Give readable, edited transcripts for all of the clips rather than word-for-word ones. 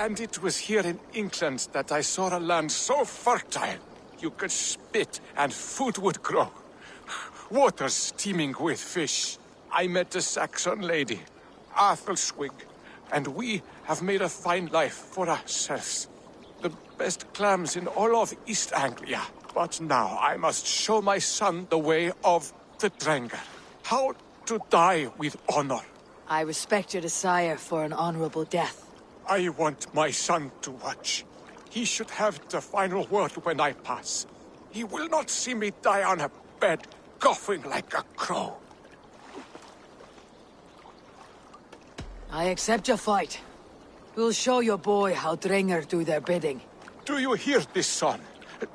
And it was here in England that I saw a land so fertile. You could spit and food would grow. Waters teeming with fish. I met a Saxon lady, Athelwig, and we have made a fine life for ourselves. The best clams in all of East Anglia. But now I must show my son the way of the Drengar. How to die with honor. I respect your desire for an honorable death. I want my son to watch. He should have the final word when I pass. He will not see me die on a bed, coughing like a crow. I accept your fight. We'll show your boy how Drengar do their bidding. Do you hear this, son?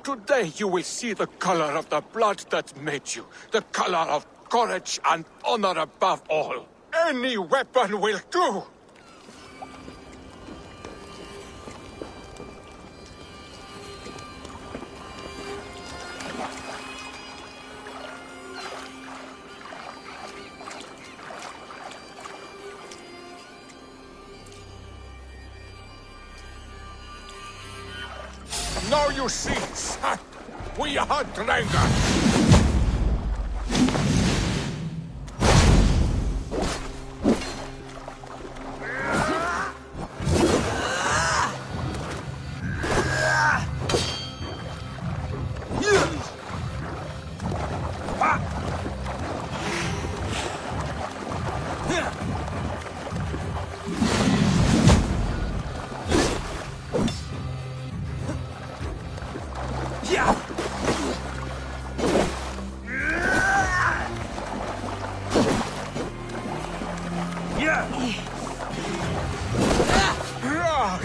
Today you will see the color of the blood that made you. The color of courage and honor above all. Any weapon will do! Now you see, son, we are Drengar.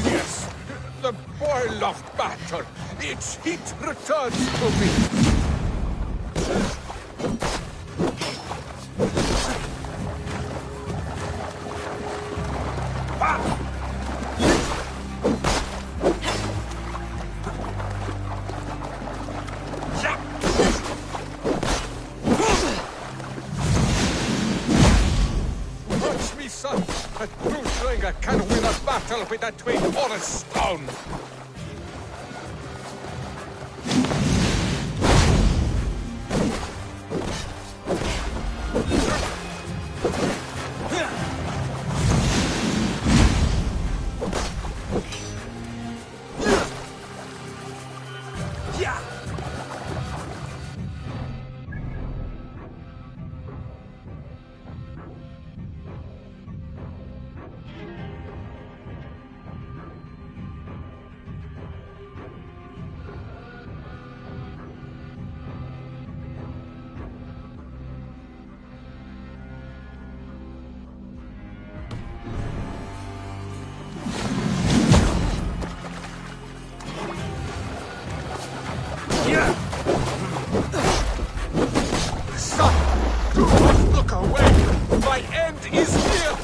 Yes, the boil of battle. Its heat returns to me. Watch me, son. A true Drengar can win a battle with a twig or a stone. Son, do not look away! My end is near!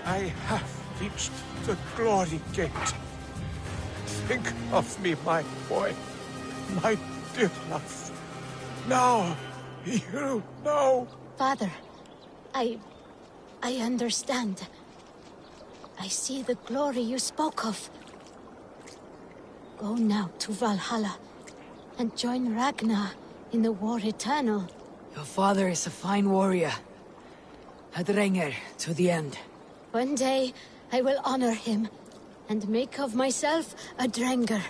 I have reached the glory gate. Think of me, my boy. My dear love. Now, you know. Father, I understand. I see the glory you spoke of. Go now to Valhalla and join Ragnar in the war eternal. Your father is a fine warrior. A Drengar to the end. One day, I will honor him and make of myself a Drengar.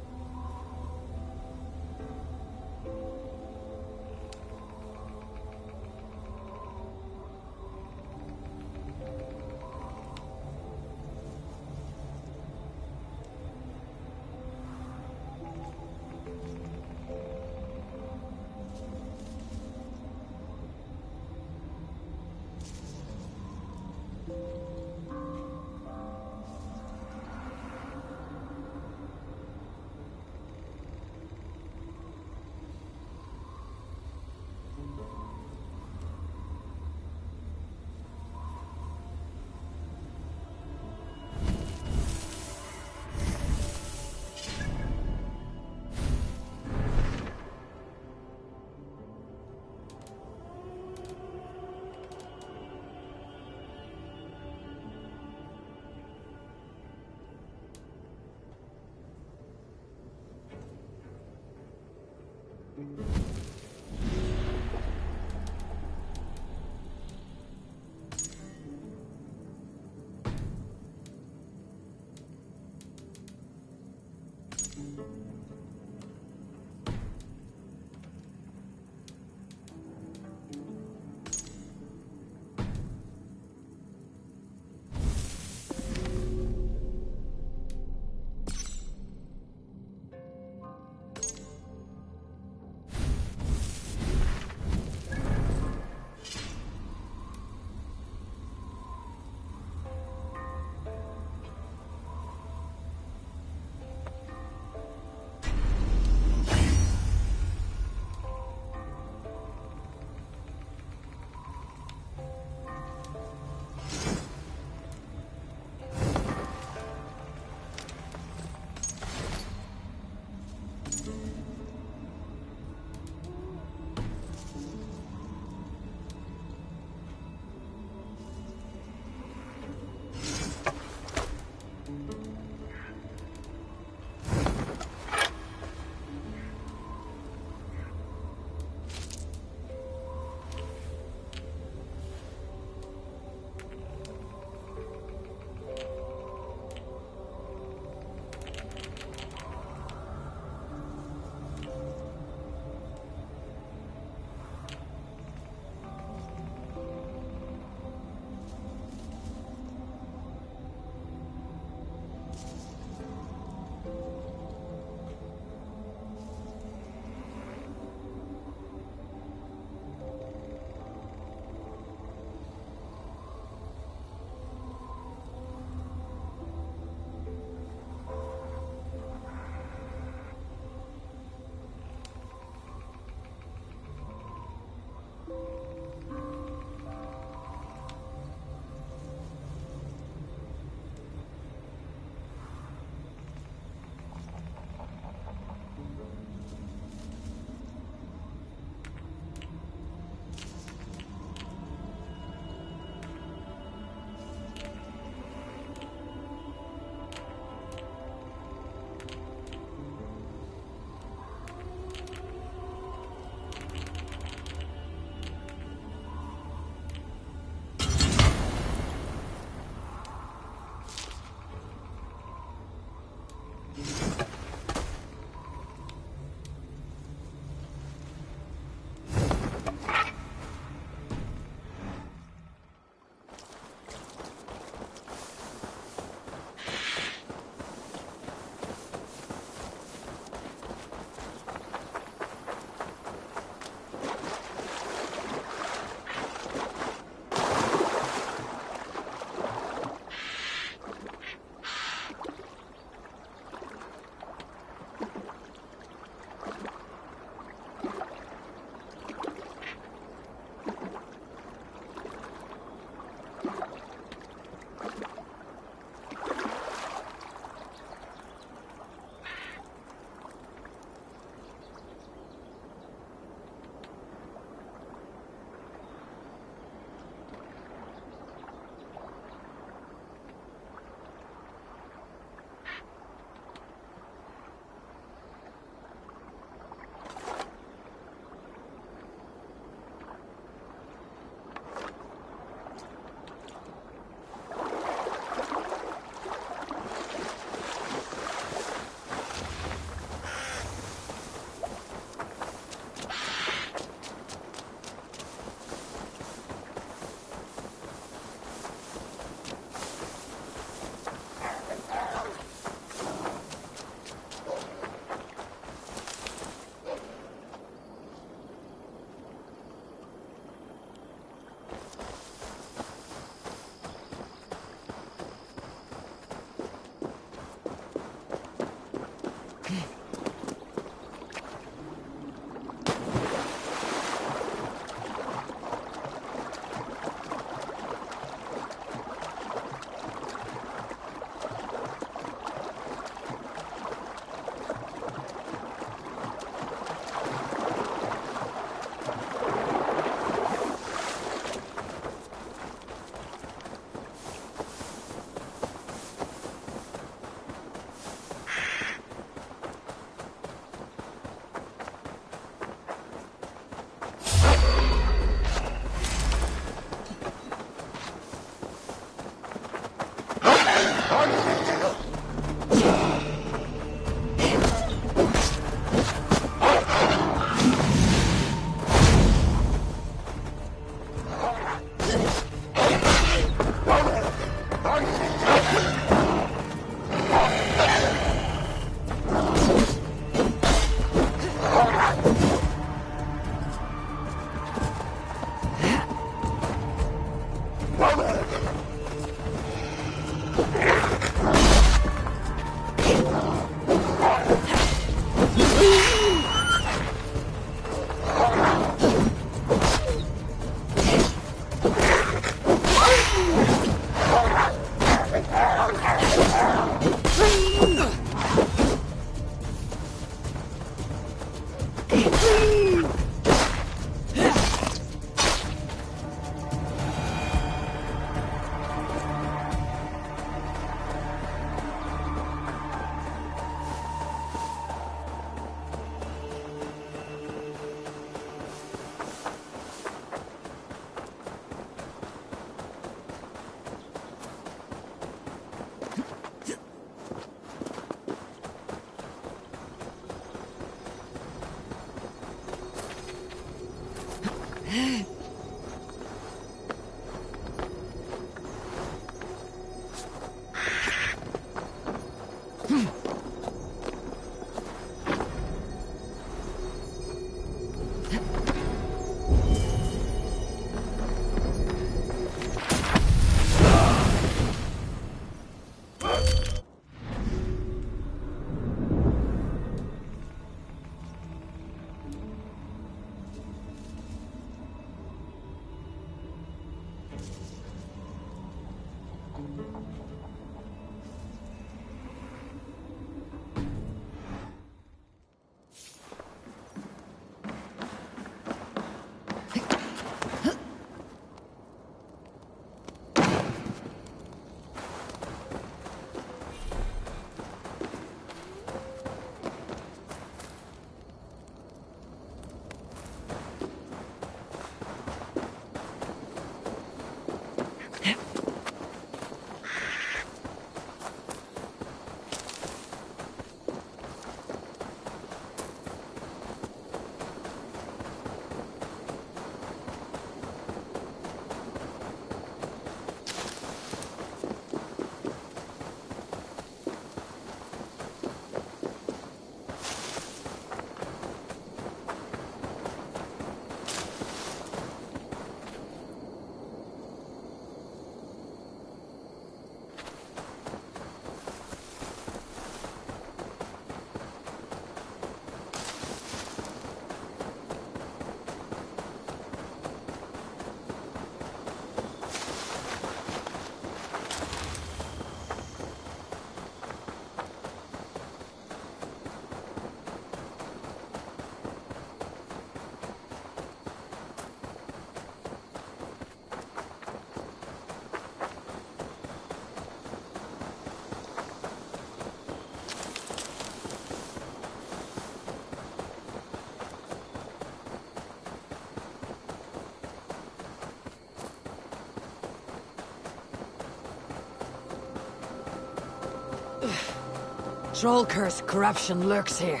Troll curse corruption lurks here.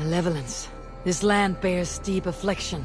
Malevolence. This land bears deep affliction.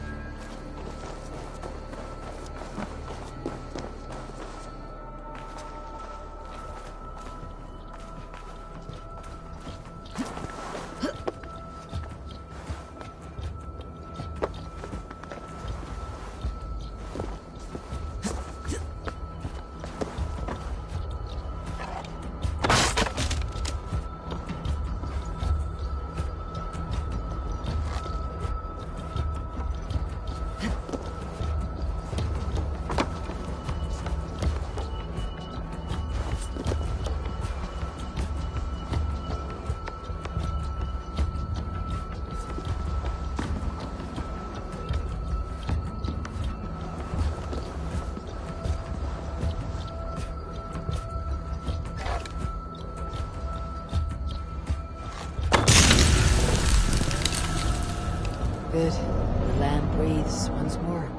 Good. The land breathes once more.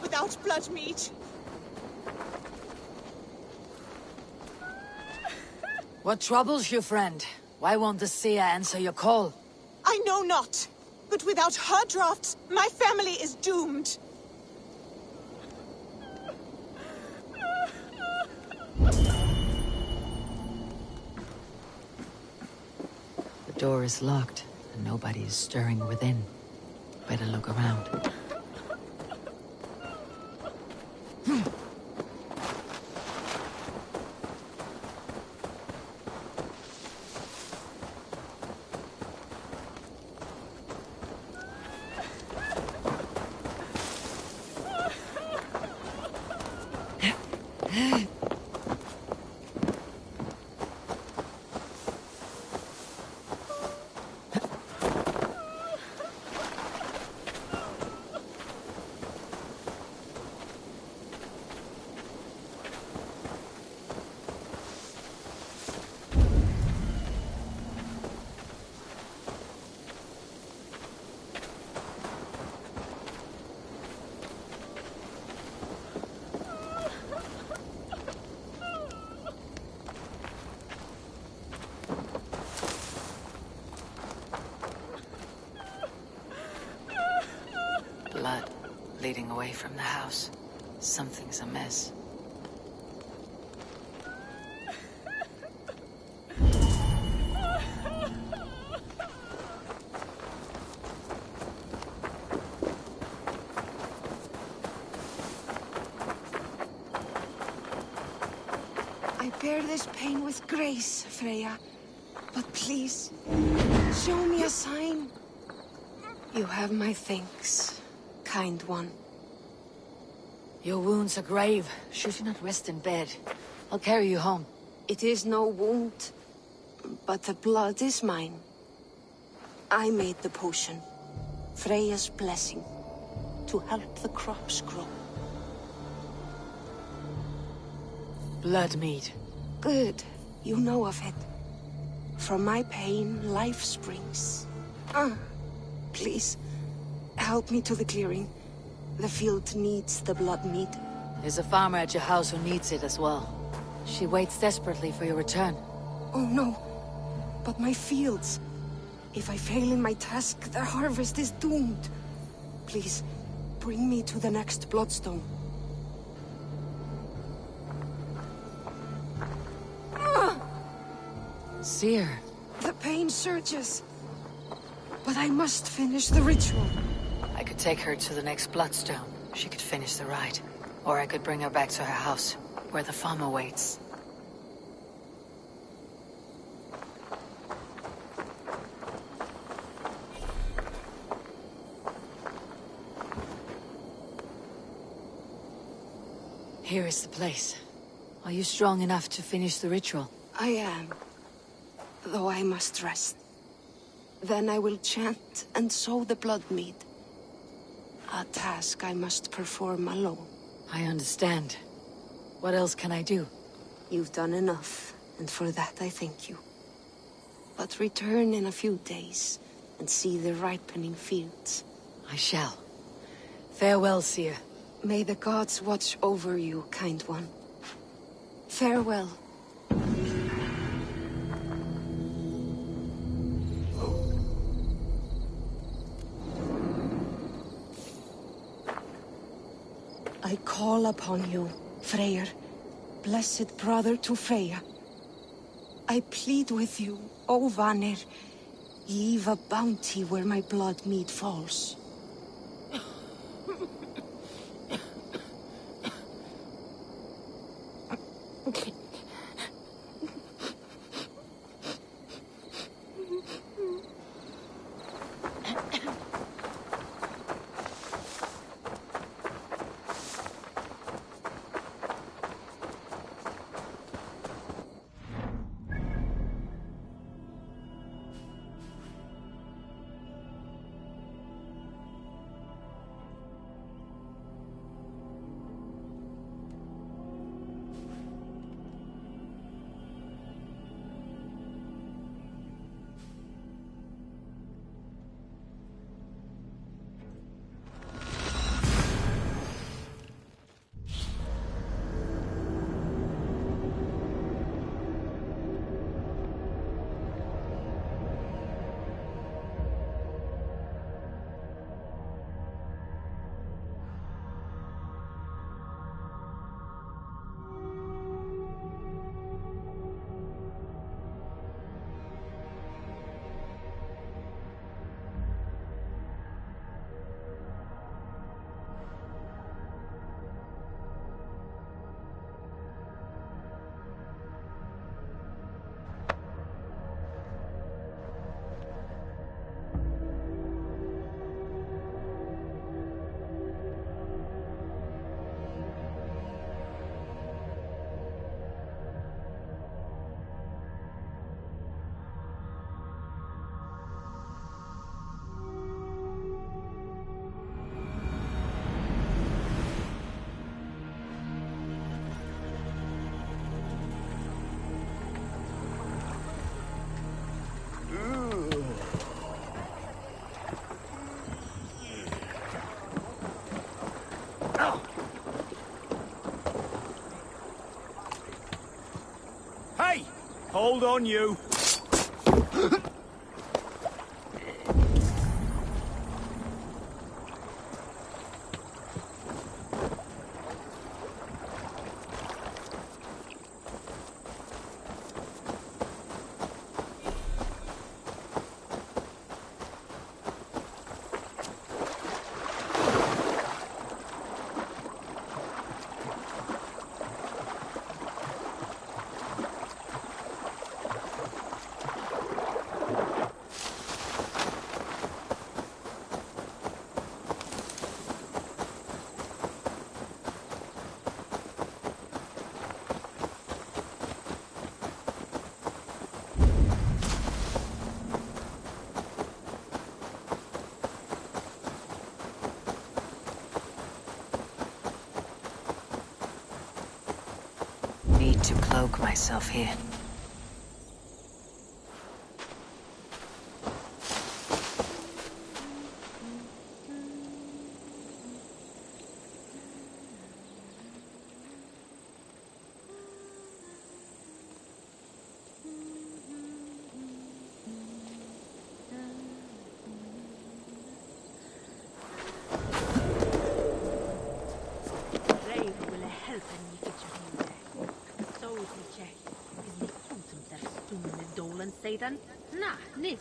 Without blood meat. What troubles you, friend? Why won't the seer answer your call? I know not, but without her drafts, my family is doomed. The door is locked, and nobody is stirring within. Better look around. Blood leading away from the house. Something's amiss. I bear this pain with grace, Freya. But please, show me a sign. You have my thanks, kind one. Your wounds are grave. Should you not rest in bed? I'll carry you home. It is no wound, but the blood is mine. I made the potion, Freya's blessing, to help the crops grow. Blood mead. Good, you know of it. From my pain, life springs. Please, help me to the clearing. The field needs the blood mead. There's a farmer at your house who needs it as well. She waits desperately for your return. Oh no, but my fields. If I fail in my task, the harvest is doomed. Please, bring me to the next bloodstone. Seer. The pain surges. But I must finish the ritual. I could take her to the next bloodstone. She could finish the rite. Or I could bring her back to her house, where the farmer waits. Here is the place. Are you strong enough to finish the ritual? I am. Though I must rest. Then I will chant and sow the blood mead. A task I must perform alone. I understand. What else can I do? You've done enough, and for that I thank you. But return in a few days, and see the ripening fields. I shall. Farewell, Seer. May the gods watch over you, kind one. Farewell. I call upon you, Freyr, blessed brother to Freya. I plead with you, O Vanir, leave a bounty where my blood mead falls. Hey! Hold on, you! Need to cloak myself here. helpen ni fick så mycket. Is ni som där stumne dolen sedan? Na, nis.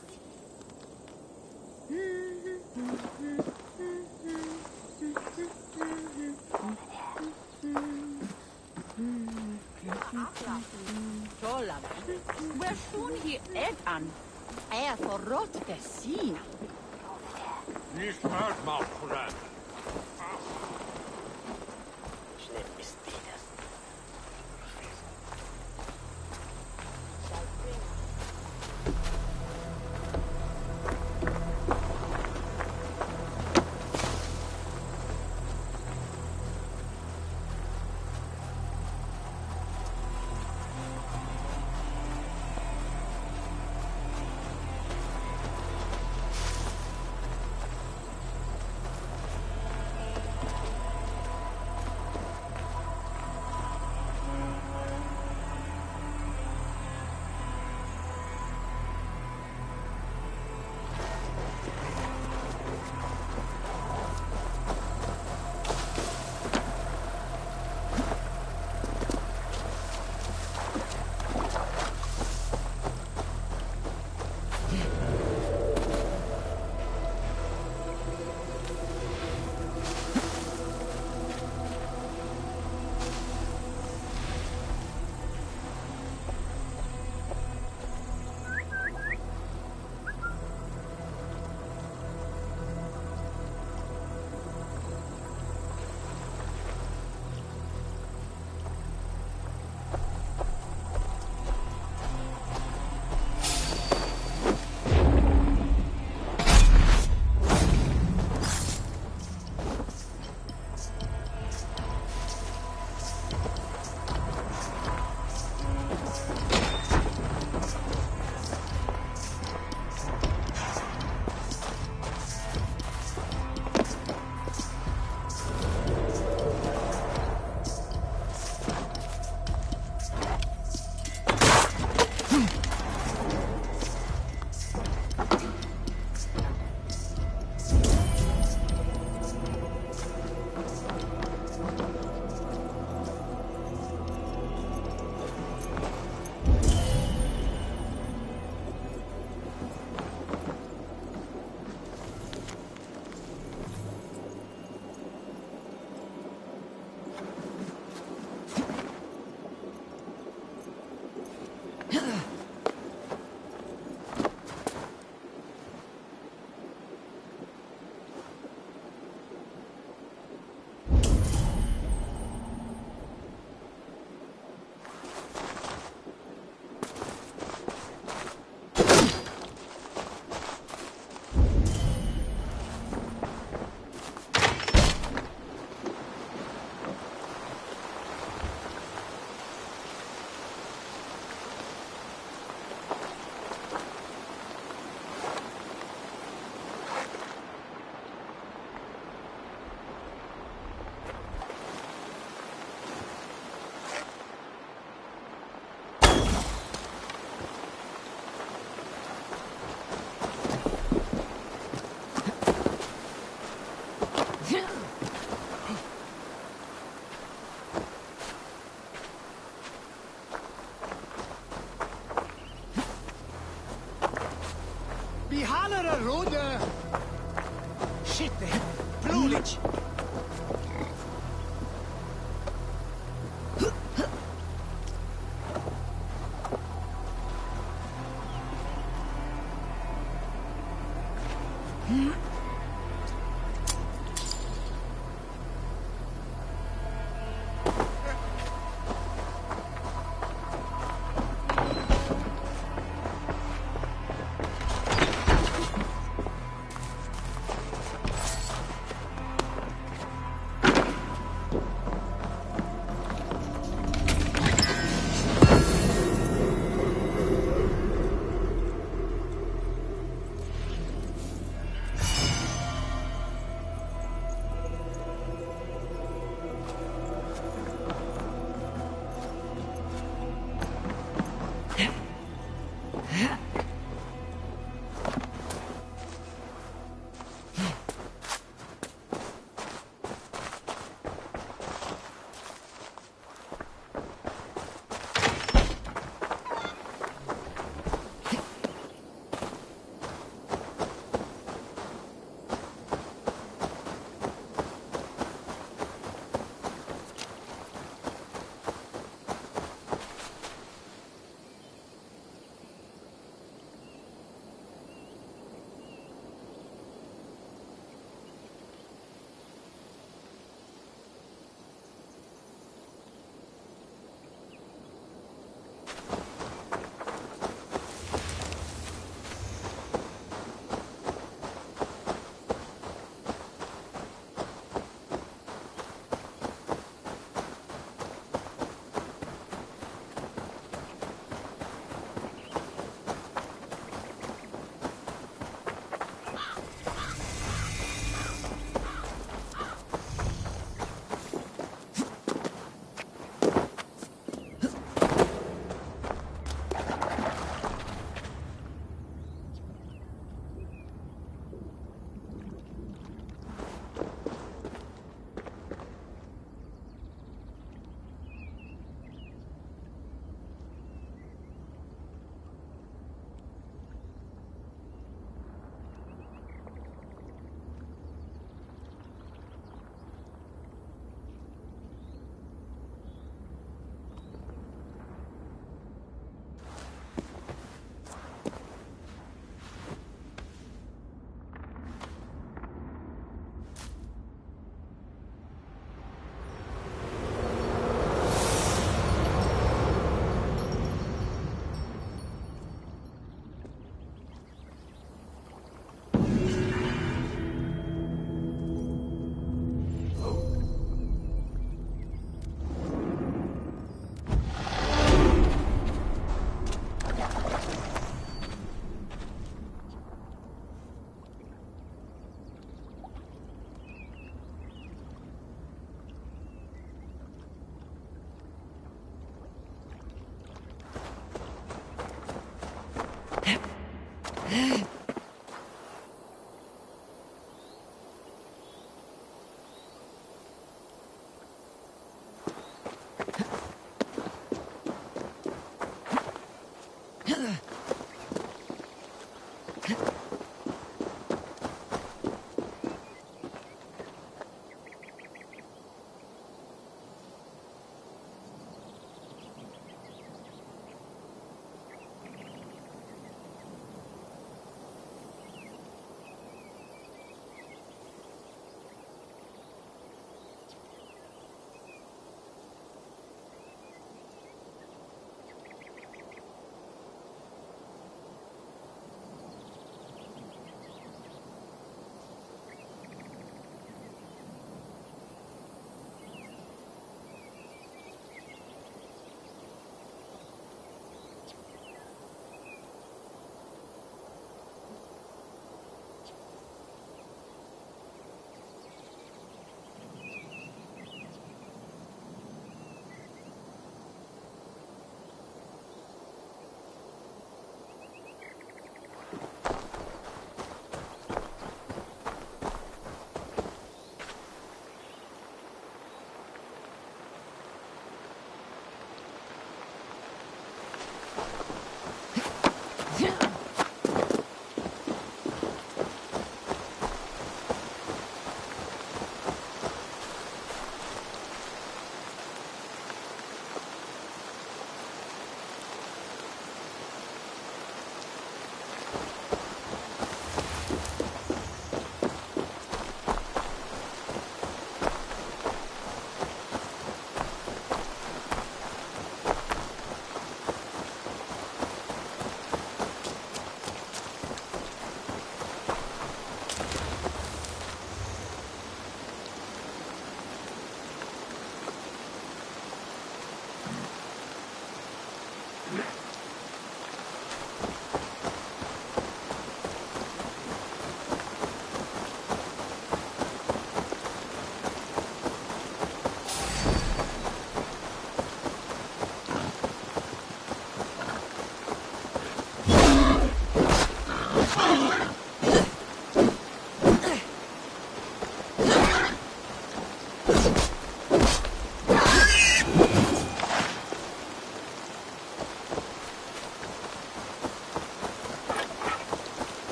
Tolla, where schon hier an? Förrått det sina. Nicht hört mal, Fred.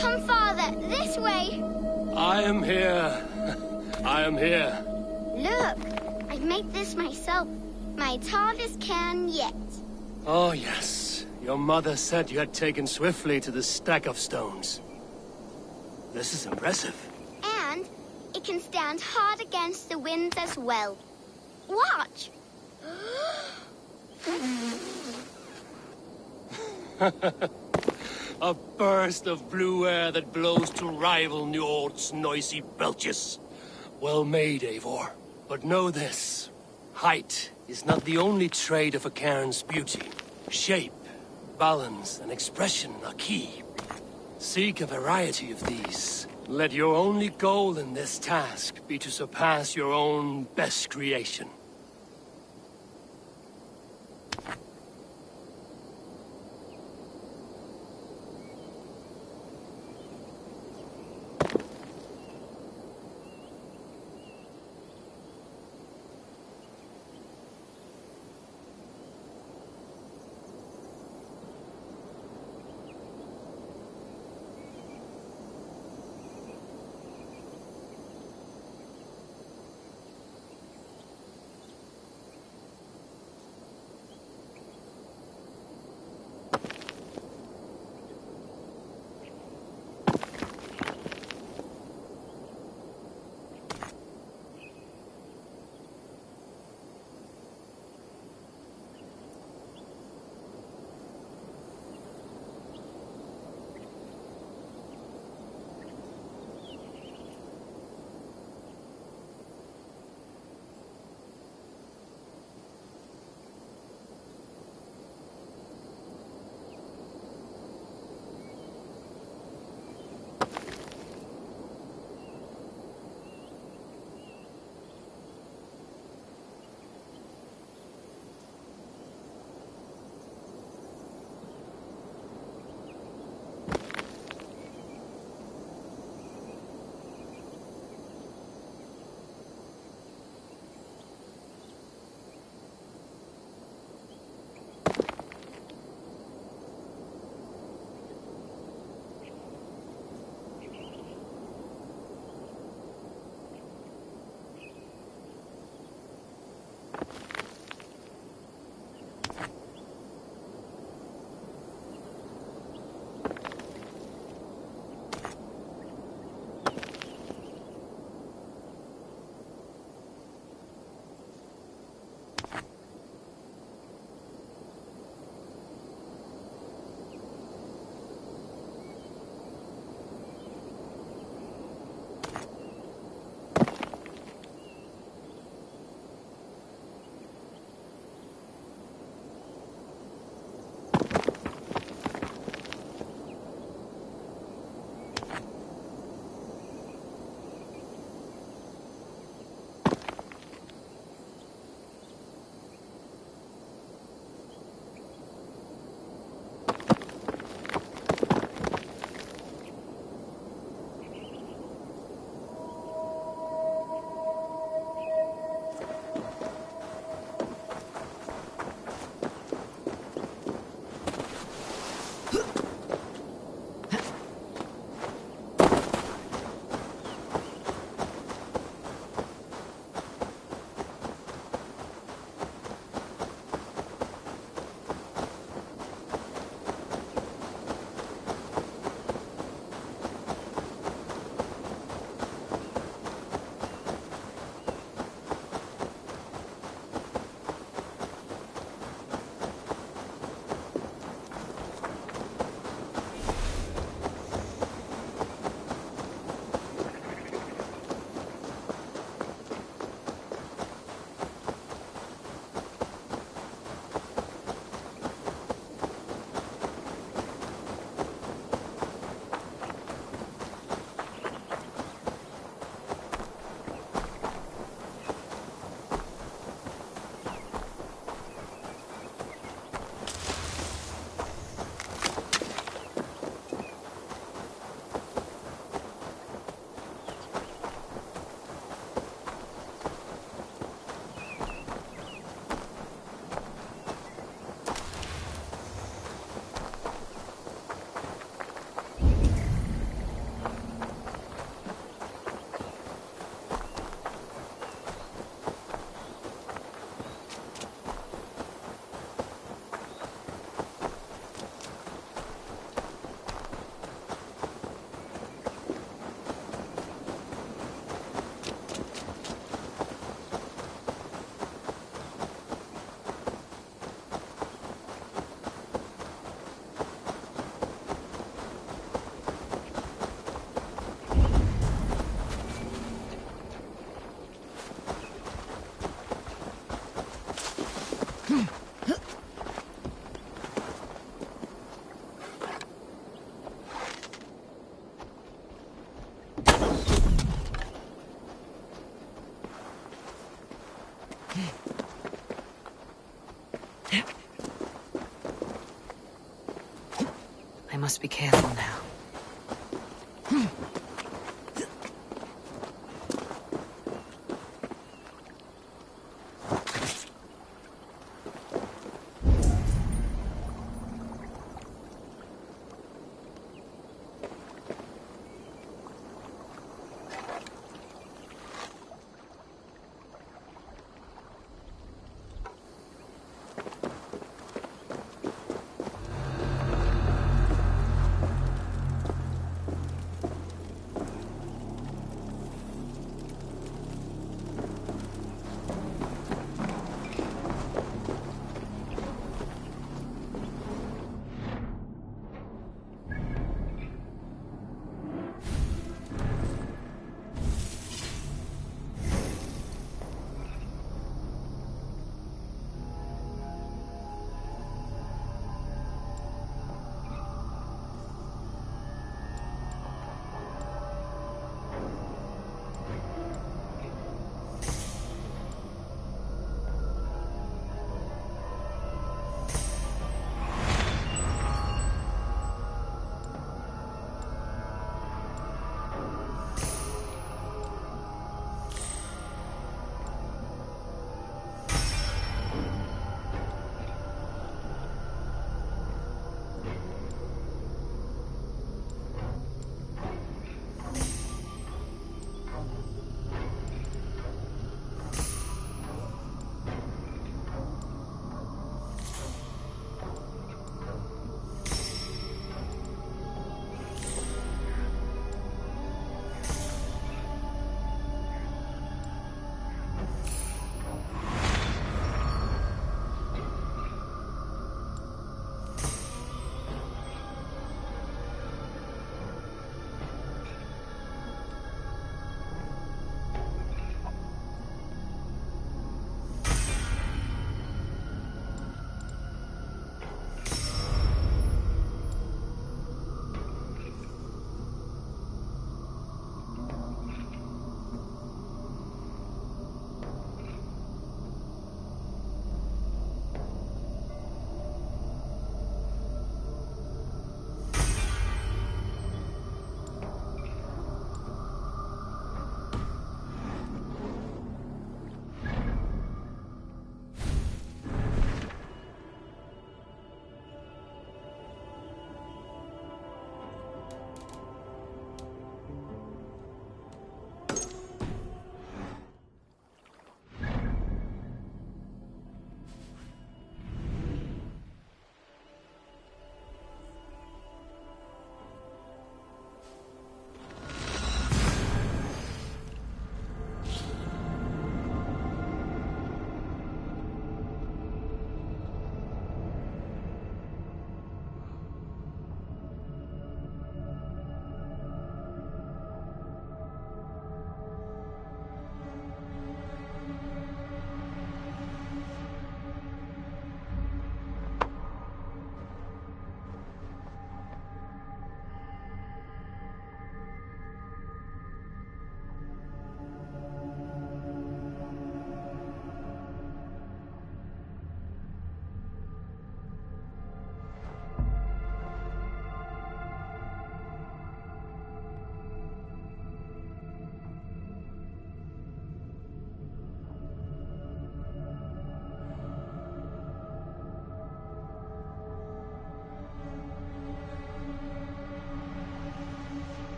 Come, Father, this way. I am here. I am here. Look, I made this myself. My tallest can yet. Oh, yes. Your mother said you had taken swiftly to the stack of stones. This is impressive. And it can stand hard against the winds as well. Watch. A burst of blue air that blows to rival Njord's noisy belches. Well made, Eivor. But know this. Height is not the only trait of a cairn's beauty. Shape, balance, and expression are key. Seek a variety of these. Let your only goal in this task be to surpass your own best creation. I must be careful now.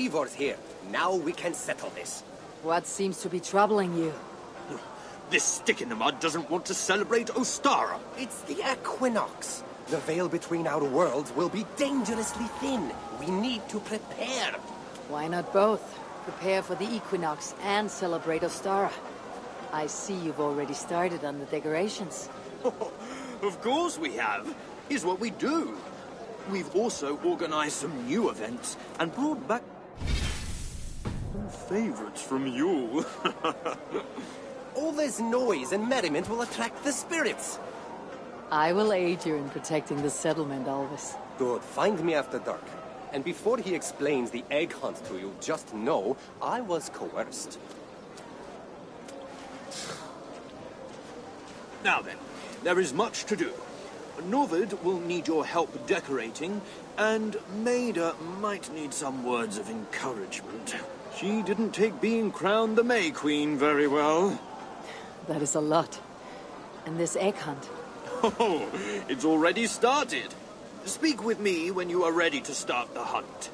Eivor's here. Now we can settle this. What seems to be troubling you? This stick in the mud doesn't want to celebrate Ostara. It's the equinox. The veil between our worlds will be dangerously thin. We need to prepare. Why not both? Prepare for the equinox and celebrate Ostara. I see you've already started on the decorations. Of course we have. Here's what we do. We've also organized some new events and brought back some favorites from you. All this noise and merriment will attract the spirits. I will aid you in protecting the settlement, Alvis. Good. Find me after dark. And before he explains the egg hunt to you, just know I was coerced. Now then, there is much to do. Novid will need your help decorating, and Maida might need some words of encouragement. She didn't take being crowned the May Queen very well. That is a lot. And this egg hunt? Oh, it's already started. Speak with me when you are ready to start the hunt.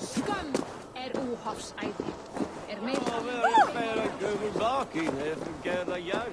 Skam óhofsæði. Meira gömul baki, gerða jæg.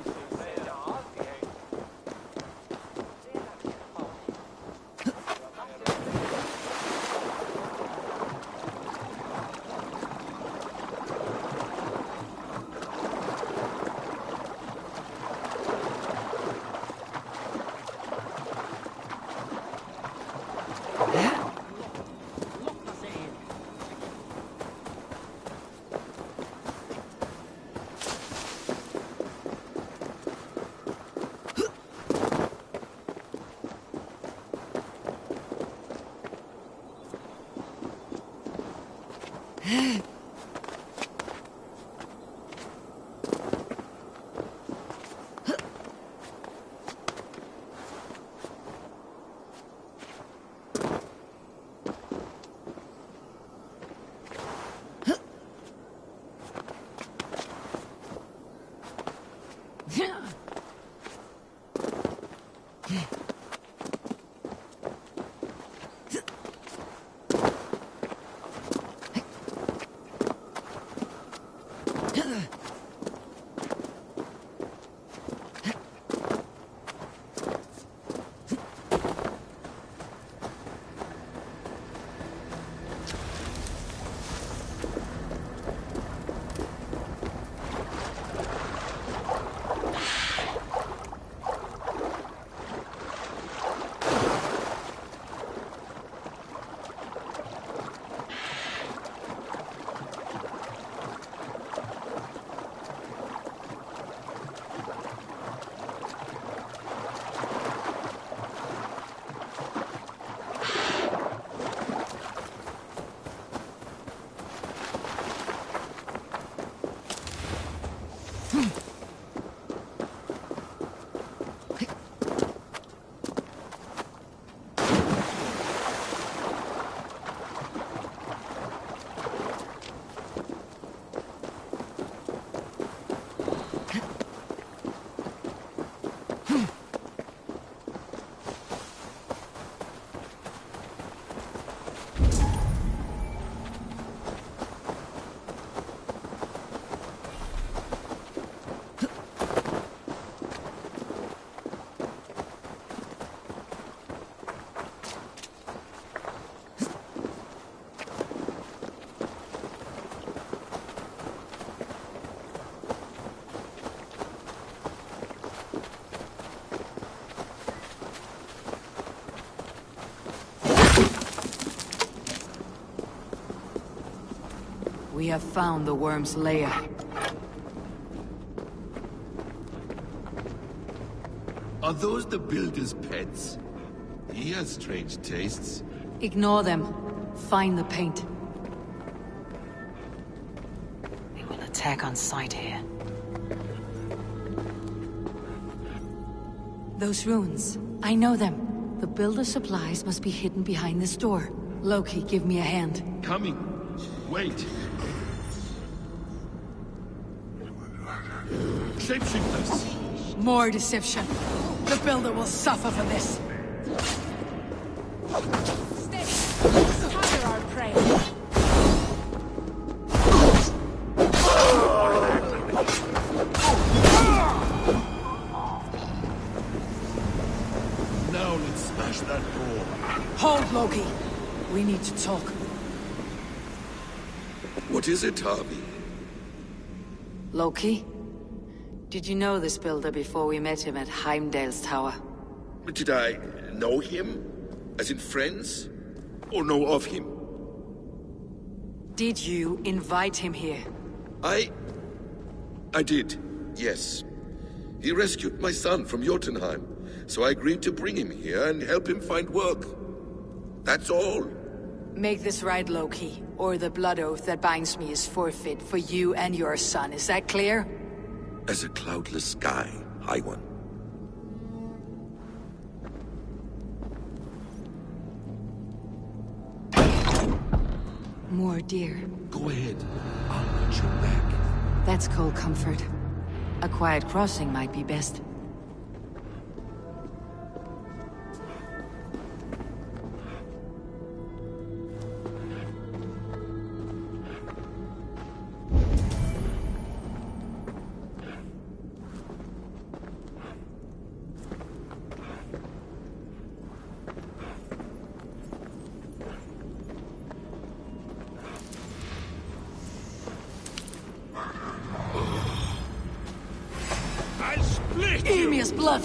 We have found the worm's lair. Are those the builder's pets? He has strange tastes. Ignore them. Find the paint. They will attack on sight here. Those ruins. I know them. The builder's supplies must be hidden behind this door. Loki, give me a hand. Coming. Wait. Shapeshifters! More deception. The builder will suffer for this. Stay! Cover our prey! Now let's smash that door. Hold, Loki. We need to talk. What is it, Harvey? Loki? Did you know this builder before we met him at Heimdall's tower? Did I know him? As in friends? Or know of him? Did you invite him here? I did, yes. He rescued my son from Jotunheim, so I agreed to bring him here and help him find work. That's all. Make this right, Loki, or the blood oath that binds me is forfeit for you and your son. Is that clear? As a cloudless sky, High One. More deer. Go ahead. I'll watch your back. That's cold comfort. A quiet crossing might be best. Emir's blood!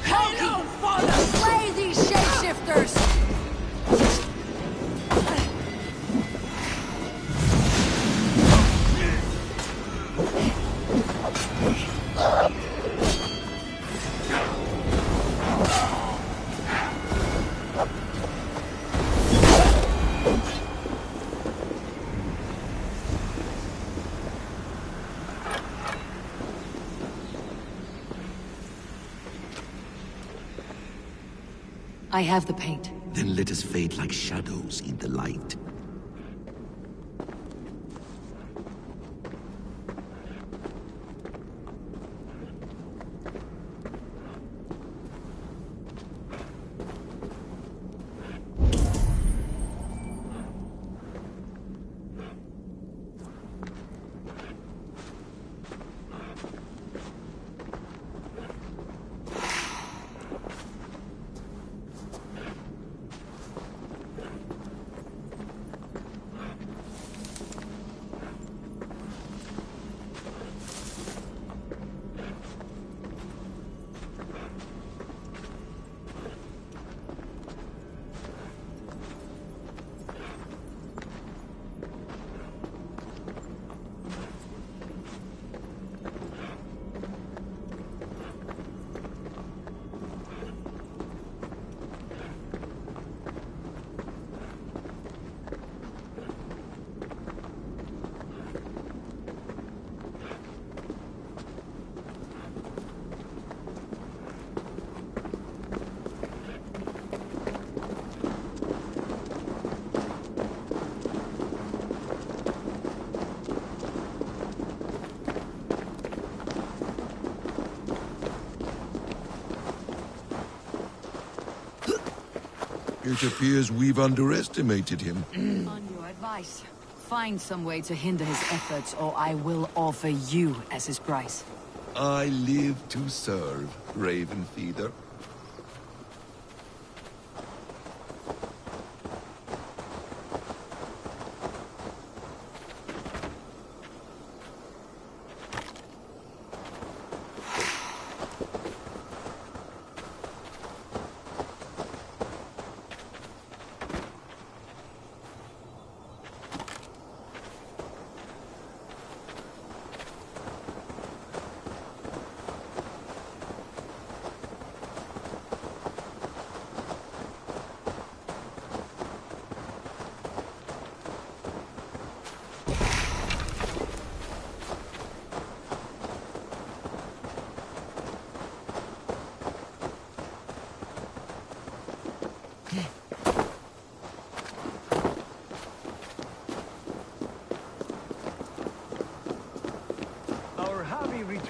Hello, Father! Slay these shapeshifters! I have the paint. Then let us fade like shadows in the light. It appears we've underestimated him. On your advice, find some way to hinder his efforts, or I will offer you as his price. I live to serve, Raven Feeder.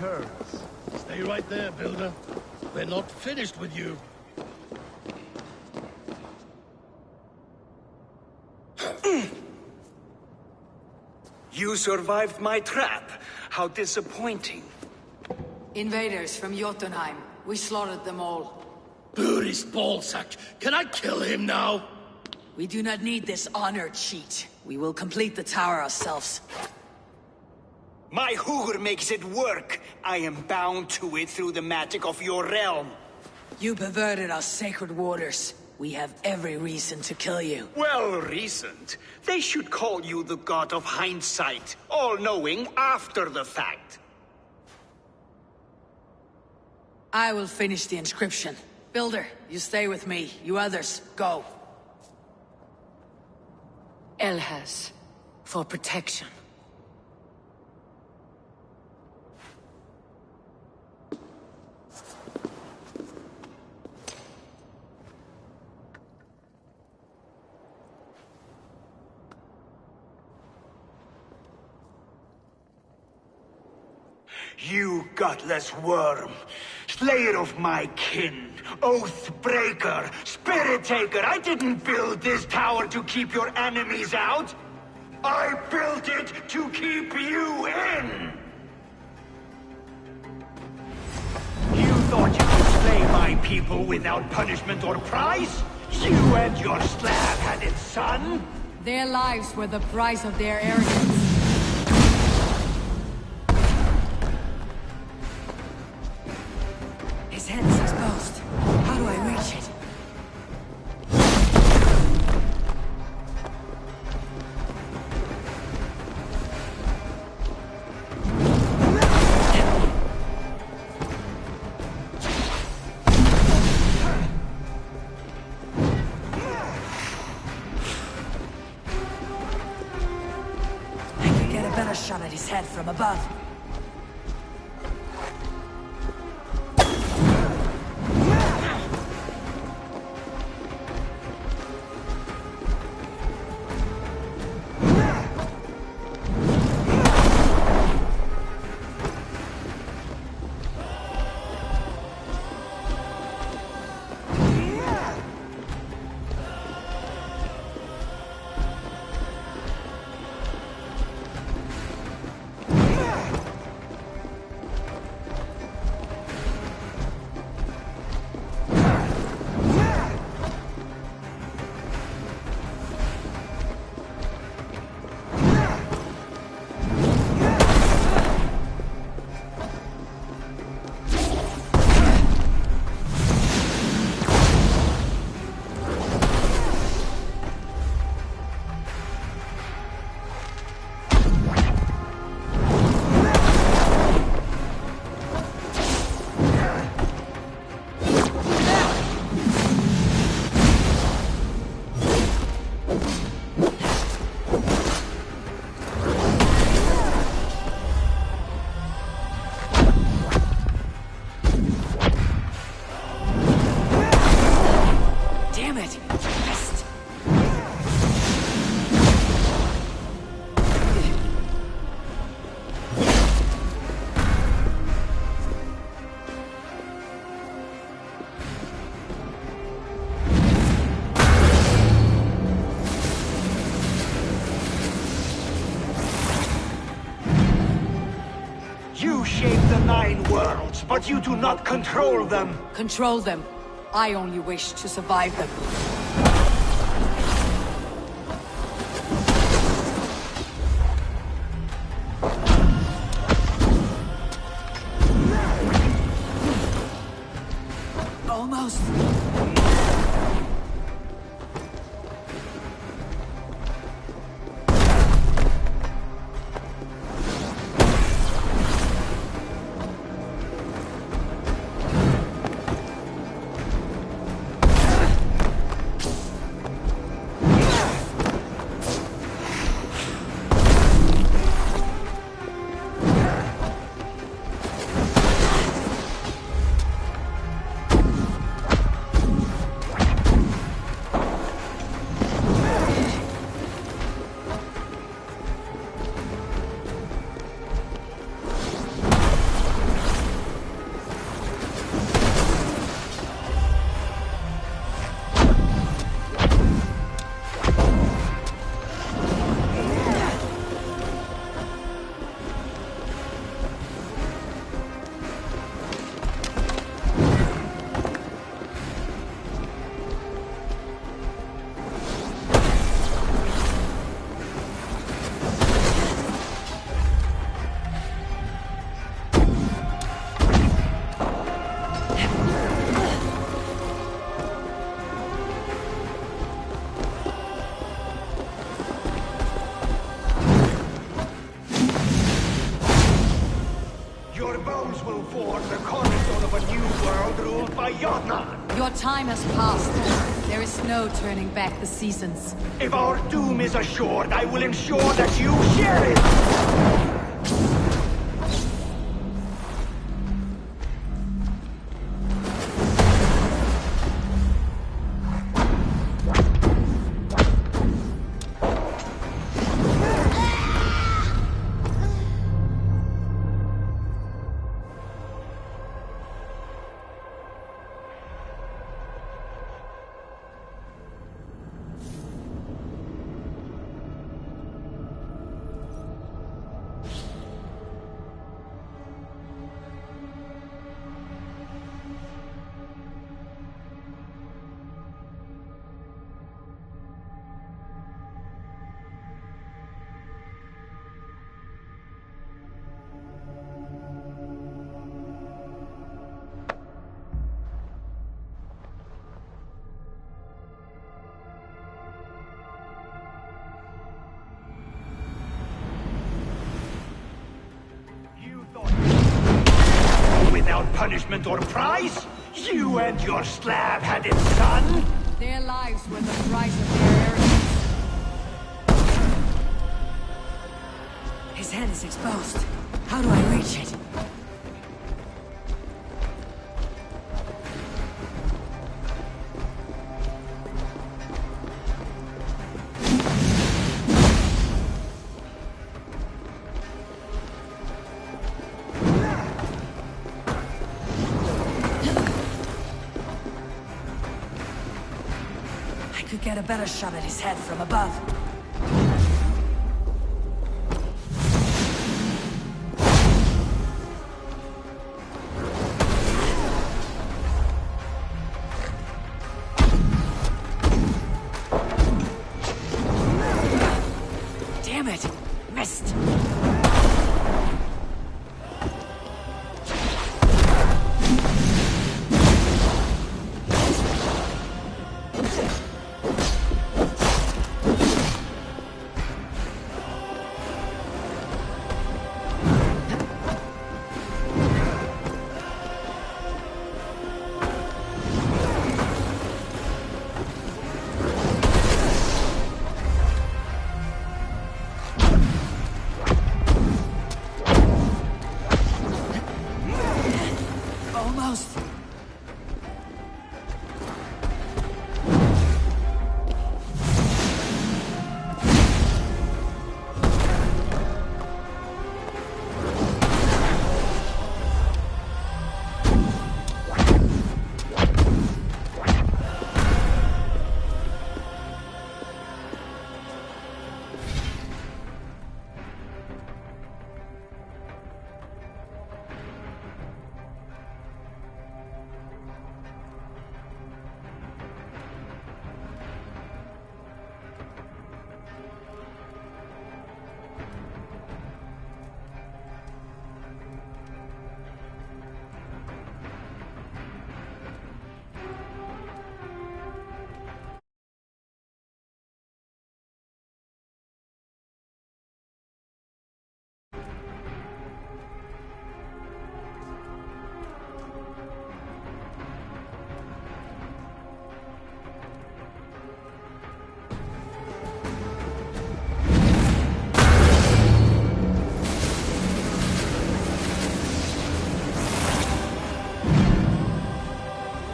occurs. Stay right there, Builder. We're not finished with you. You survived my trap. How disappointing. Invaders from Jotunheim. We slaughtered them all. Buris ballsack! Can I kill him now? We do not need this honor cheat. We will complete the tower ourselves. My Hugr makes it work. I am bound to it through the magic of your realm. You perverted our sacred waters. We have every reason to kill you. Well reasoned. They should call you the god of hindsight, all-knowing after the fact. I will finish the inscription. Builder, you stay with me. You others, go. Elhas, for protection. You gutless worm, slayer of my kin, oath breaker, spirit taker, I didn't build this tower to keep your enemies out. I built it to keep you in. You thought you could slay my people without punishment or price? You and your slab-headed son? Their lives were the price of their arrogance. His head is exposed. How do I reach it? I could get a better shot at his head from above. You shape the 9 worlds, but you do not control them. Control them. I only wish to survive them. Almost. storms will form the cornerstone of a new world ruled by Jotnar. Your time has passed. There is no turning back the seasons. If our doom is assured, I will ensure that you share it! Without punishment or prize? You and your slab-headed son? Their lives were the price of their arrogance. His head is exposed. How do I reach it? Get a better shot at his head from above. Damn it! Missed!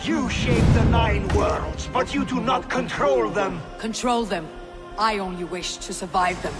You shape the 9 worlds, but you do not control them. Control them. I only wish to survive them.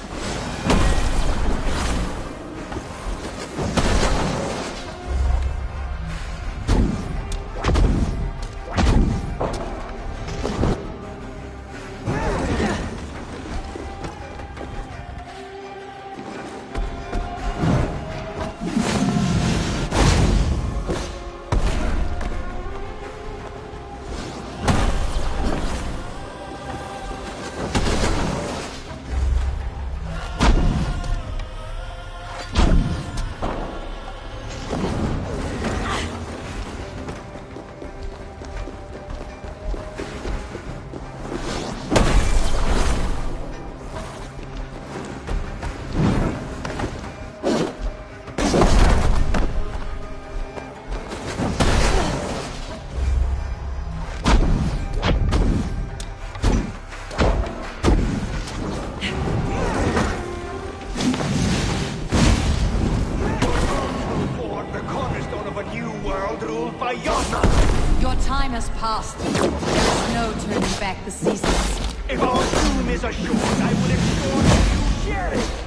time has passed. There's no turning back the seasons. If our doom is assured, I will ensure that you share it!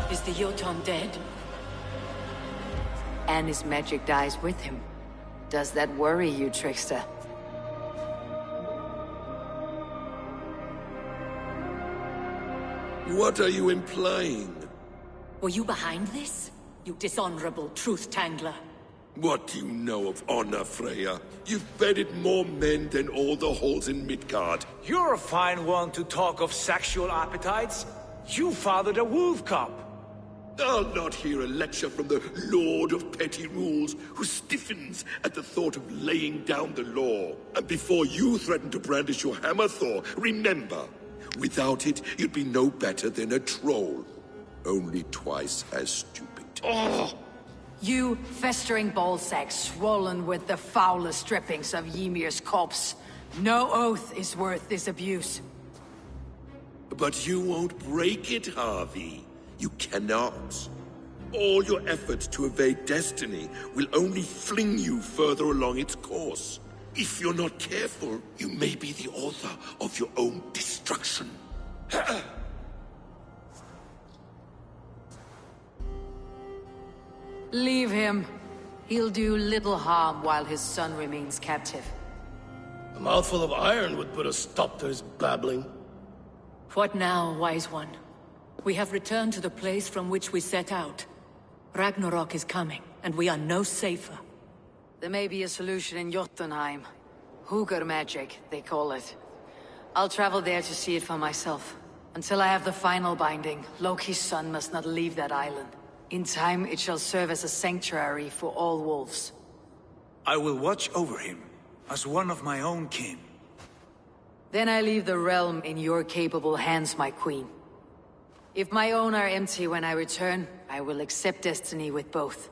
Is the Jotun dead? And his magic dies with him. Does that worry you, trickster? What are you implying? Were you behind this? You dishonorable truth-tangler. What do you know of honor, Freya? You've bedded more men than all the halls in Midgard. You're a fine one to talk of sexual appetites. You fathered a wolf cub. I'll not hear a lecture from the Lord of Petty Rules, who stiffens at the thought of laying down the law. And before you threaten to brandish your hammer, Thor, remember, without it, you'd be no better than a troll. Only twice as stupid. Oh! You festering ballsack swollen with the foulest drippings of Ymir's corpse. No oath is worth this abuse. But you won't break it, Harvey. You cannot. All your efforts to evade destiny will only fling you further along its course. If you're not careful, you may be the author of your own destruction. Leave him. He'll do little harm while his son remains captive. A mouthful of iron would put a stop to his babbling. What now, wise one? We have returned to the place from which we set out. Ragnarok is coming, and we are no safer. There may be a solution in Jotunheim. Hugr magic, they call it. I'll travel there to see it for myself. Until I have the final binding, Loki's son must not leave that island. In time, it shall serve as a sanctuary for all wolves. I will watch over him, as one of my own kin. Then I leave the realm in your capable hands, my queen. If my own are empty when I return, I will accept destiny with both.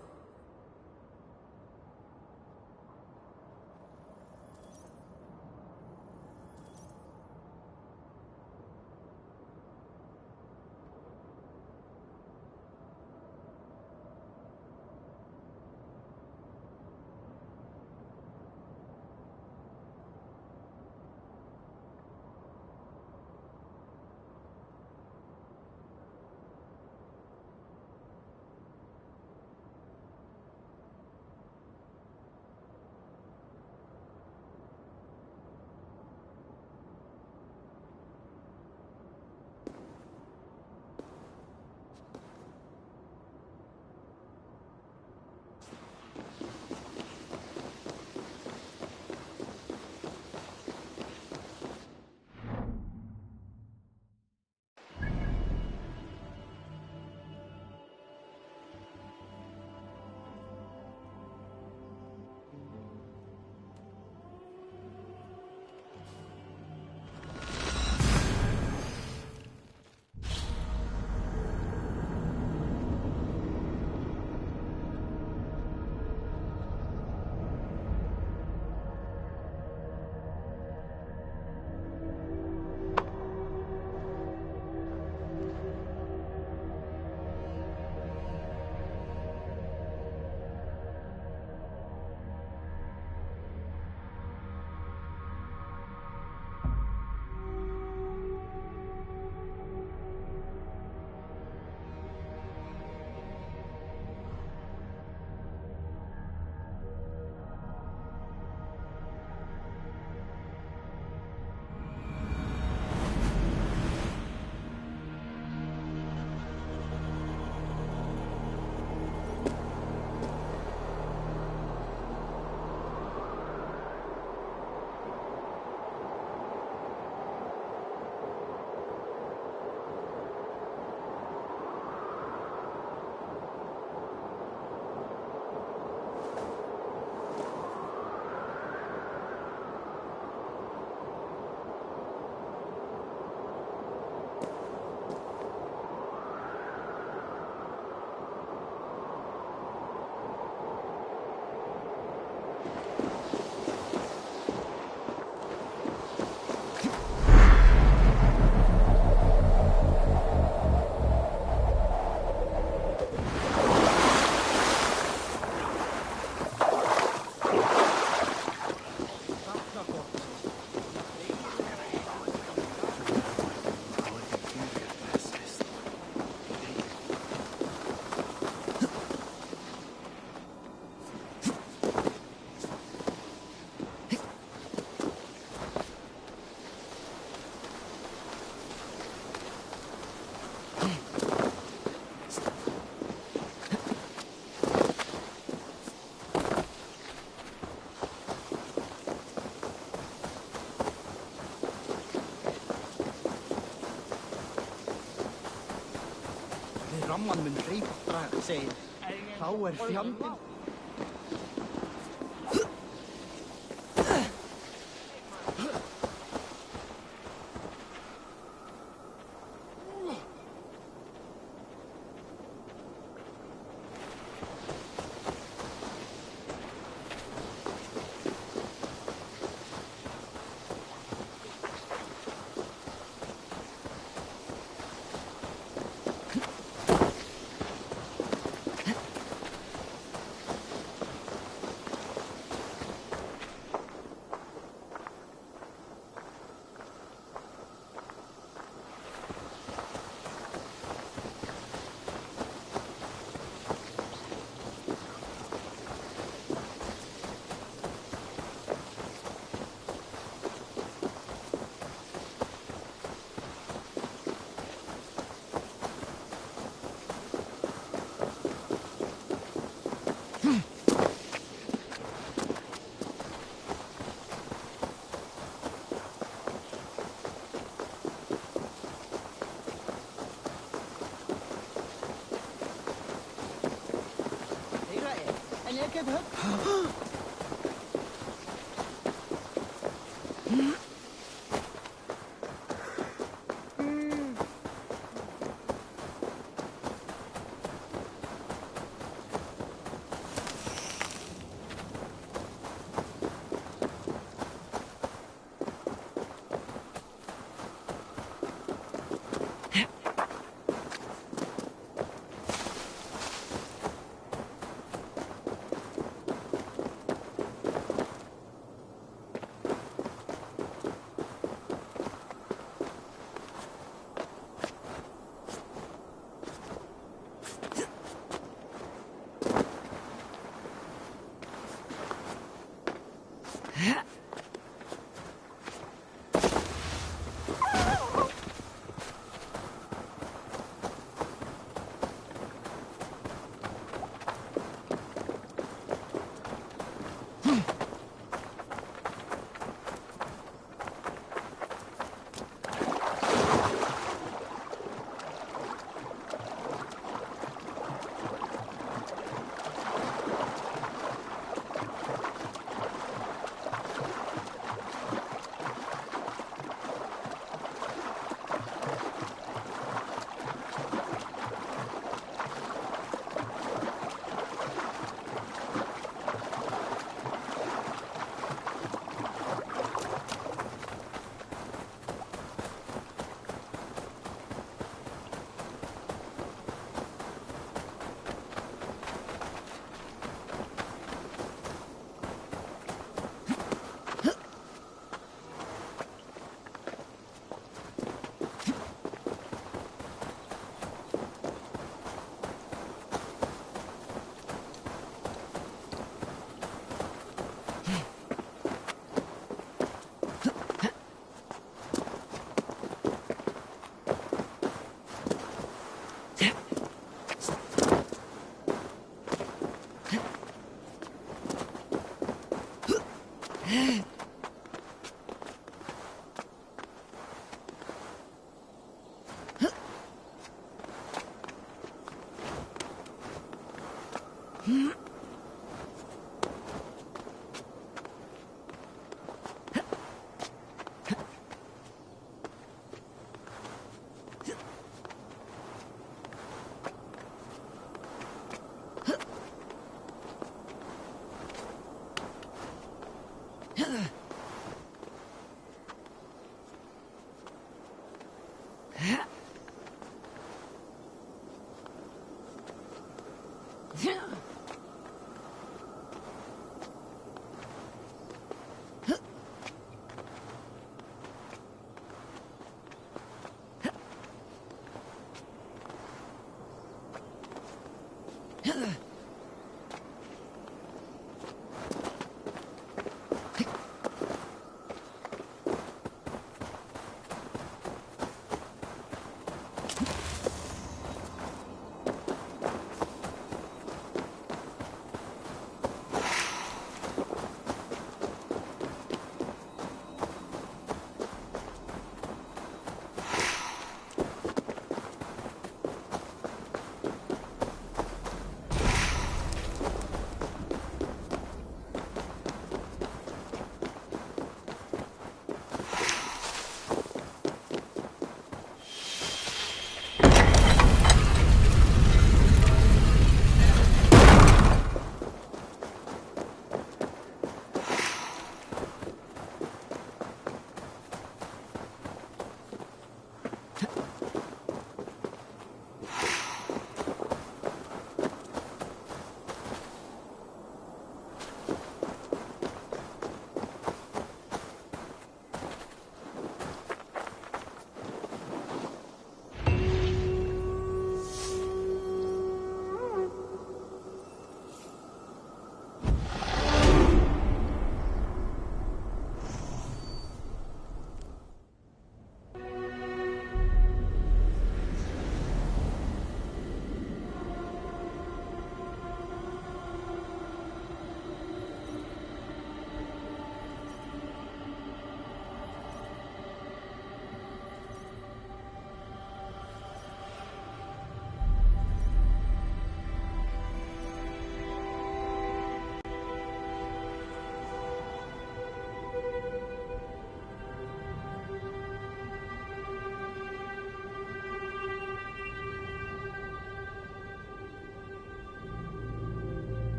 drømmen min ripdrar seg. Þá fjandinn.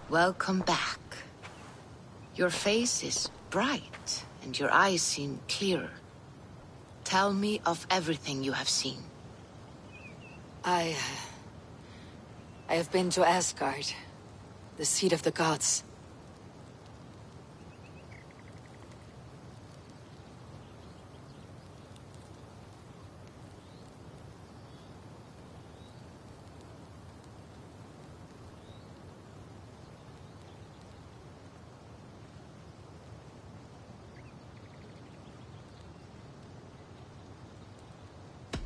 Welcome back. Your face is bright, and your eyes seem clearer. Tell me of everything you have seen. I have been to Asgard, the seat of the gods.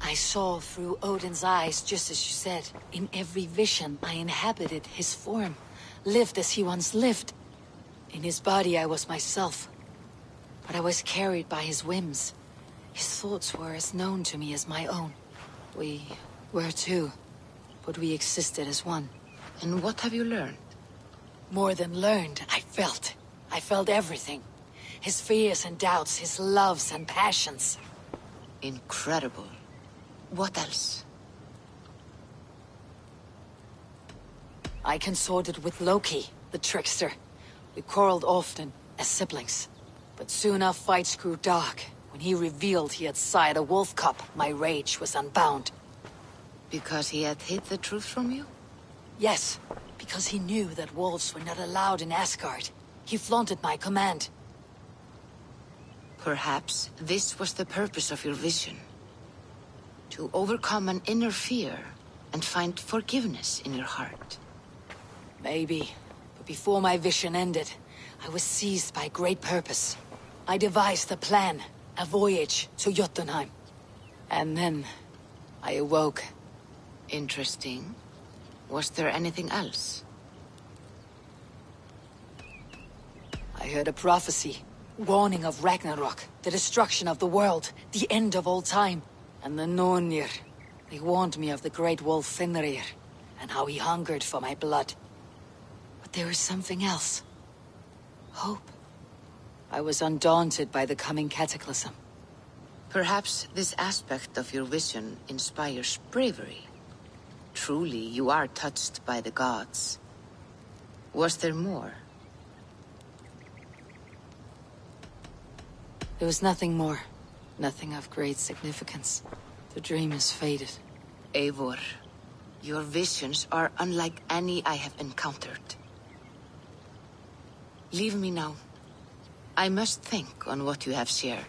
I saw through Odin's eyes, just as you said. In every vision, I inhabited his form, lived as he once lived. In his body, I was myself. But I was carried by his whims. His thoughts were as known to me as my own. We were two, but we existed as one. And what have you learned? More than learned, I felt. I felt everything. His fears and doubts, his loves and passions. Incredible. What else? I consorted with Loki, the trickster. We quarreled often, as siblings. But soon our fights grew dark. When he revealed he had sired a wolf cub, my rage was unbound. Because he had hid the truth from you? Yes, because he knew that wolves were not allowed in Asgard. He flaunted my command. Perhaps this was the purpose of your vision. To overcome an inner fear and find forgiveness in your heart. Maybe. But before my vision ended, I was seized by great purpose. I devised a plan, a voyage to Jotunheim. And then, I awoke. Interesting. Was there anything else? I heard a prophecy, warning of Ragnarok, the destruction of the world, the end of all time. And the Nornir, they warned me of the great wolf Fenrir, and how he hungered for my blood. But there was something else. Hope. I was undaunted by the coming cataclysm. Perhaps this aspect of your vision inspires bravery. Truly, you are touched by the gods. Was there more? There was nothing more. Nothing of great significance. The dream is faded. Eivor, your visions are unlike any I have encountered. Leave me now. I must think on what you have shared.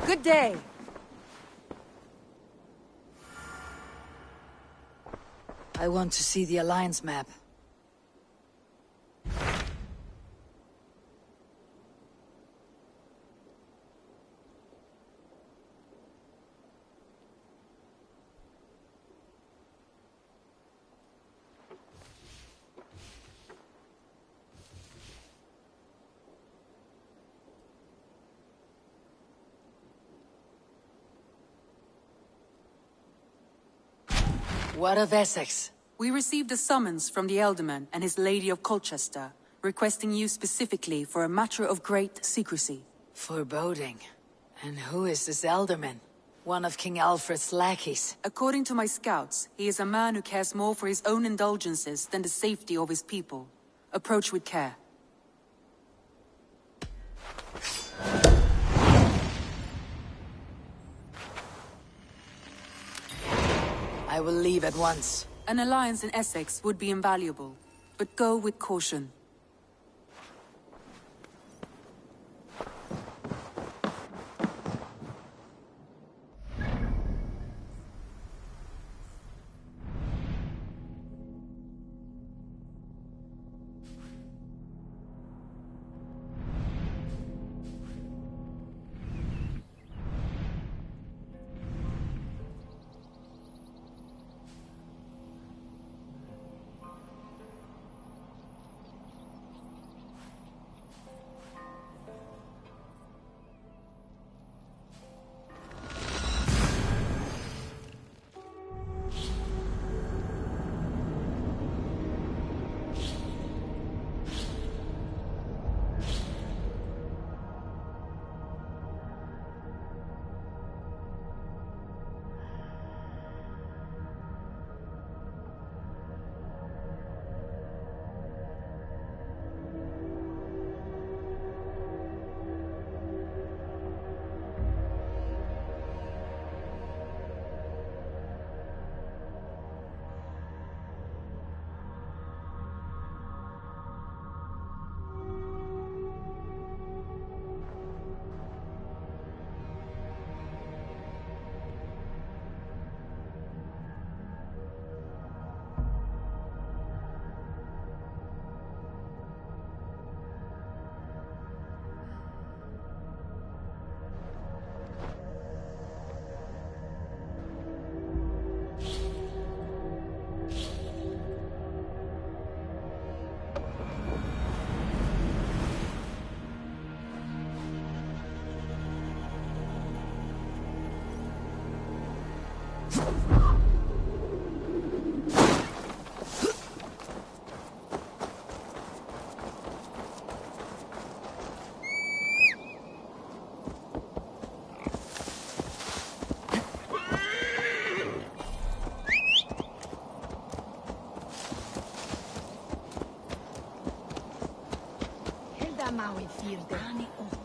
Good day. I want to see the Alliance map. What of Essex? We received a summons from the Elderman and his Lady of Colchester, requesting you specifically for a matter of great secrecy. Foreboding. And who is this Elderman? One of King Alfred's lackeys. According to my scouts, he is a man who cares more for his own indulgences than the safety of his people. Approach with care. I will leave at once. An alliance in Essex would be invaluable, but go with caution.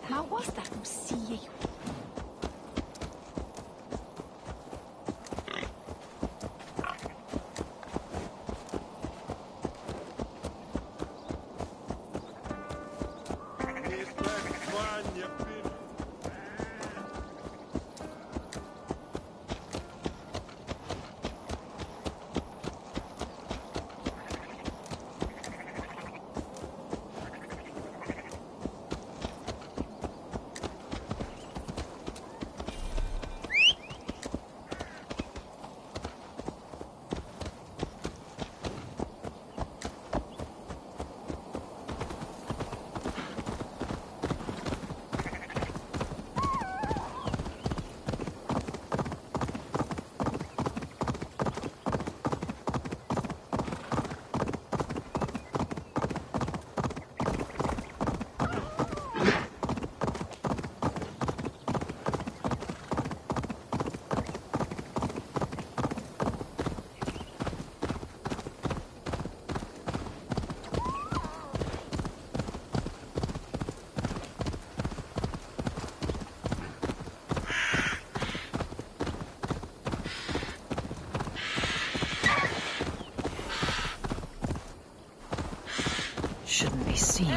Ma wasta kusije. Shouldn't be seen.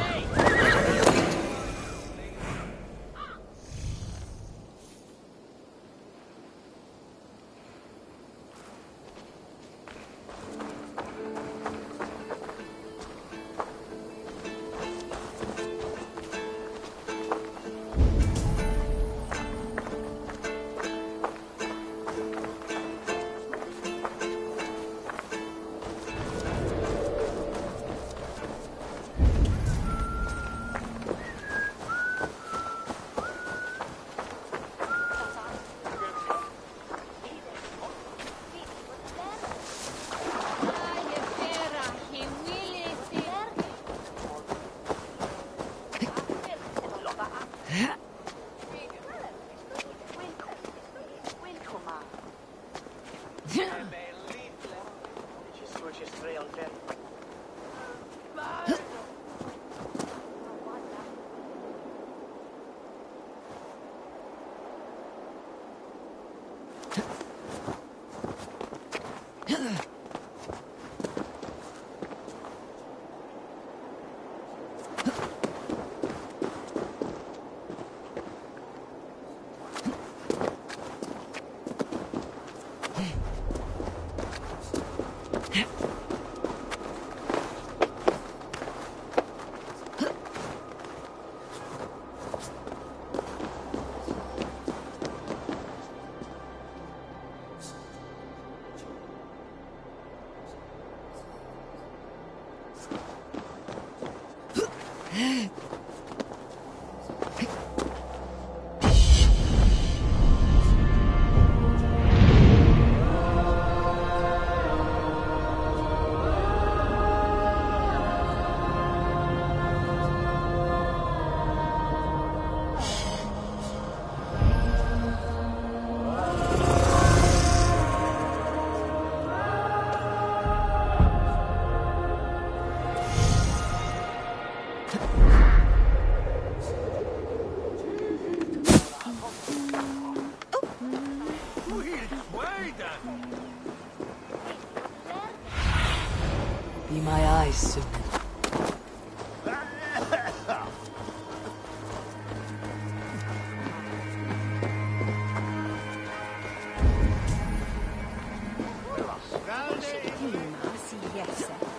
Be my eyes soon.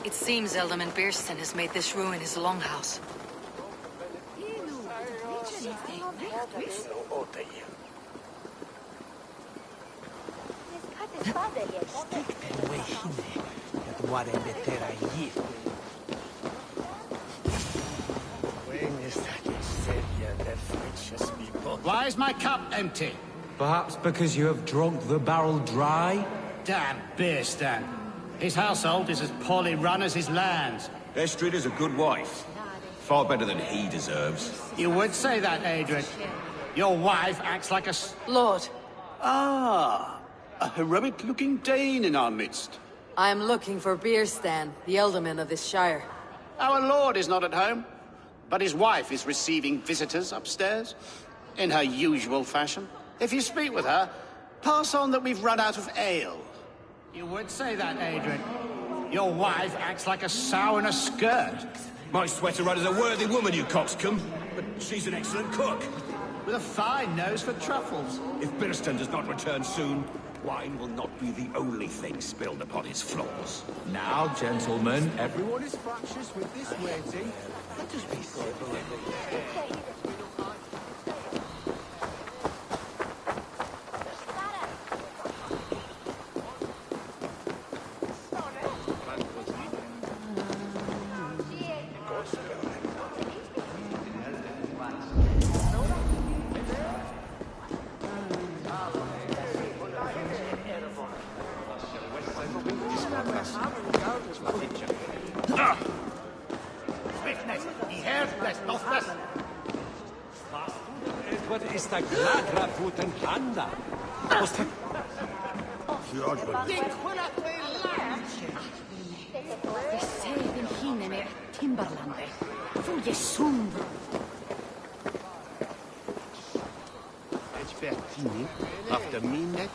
It seems Elderman Beerston has made this ruin his longhouse. Why is my cup empty? Perhaps because you have drunk the barrel dry? Damn Beerston. His household is as poorly run as his lands. Estrid is a good wife. Far better than he deserves. You would say that, Adrian. Your wife acts like a... Lord. Ah, a heroic-looking Dane in our midst. I am looking for Beerstan, the Elderman of this shire. Our lord is not at home, but his wife is receiving visitors upstairs, in her usual fashion. If you speak with her, pass on that we've run out of ale. You would say that, Adrian. Your wife acts like a sow in a skirt. My sweater run is a worthy woman, you coxcomb. But she's an excellent cook. With a fine nose for truffles. If Beerston does not return soon, wine will not be the only thing spilled upon his floors. Now, gentlemen, everyone is fractious with this waiting. Let us be civil. After midnight.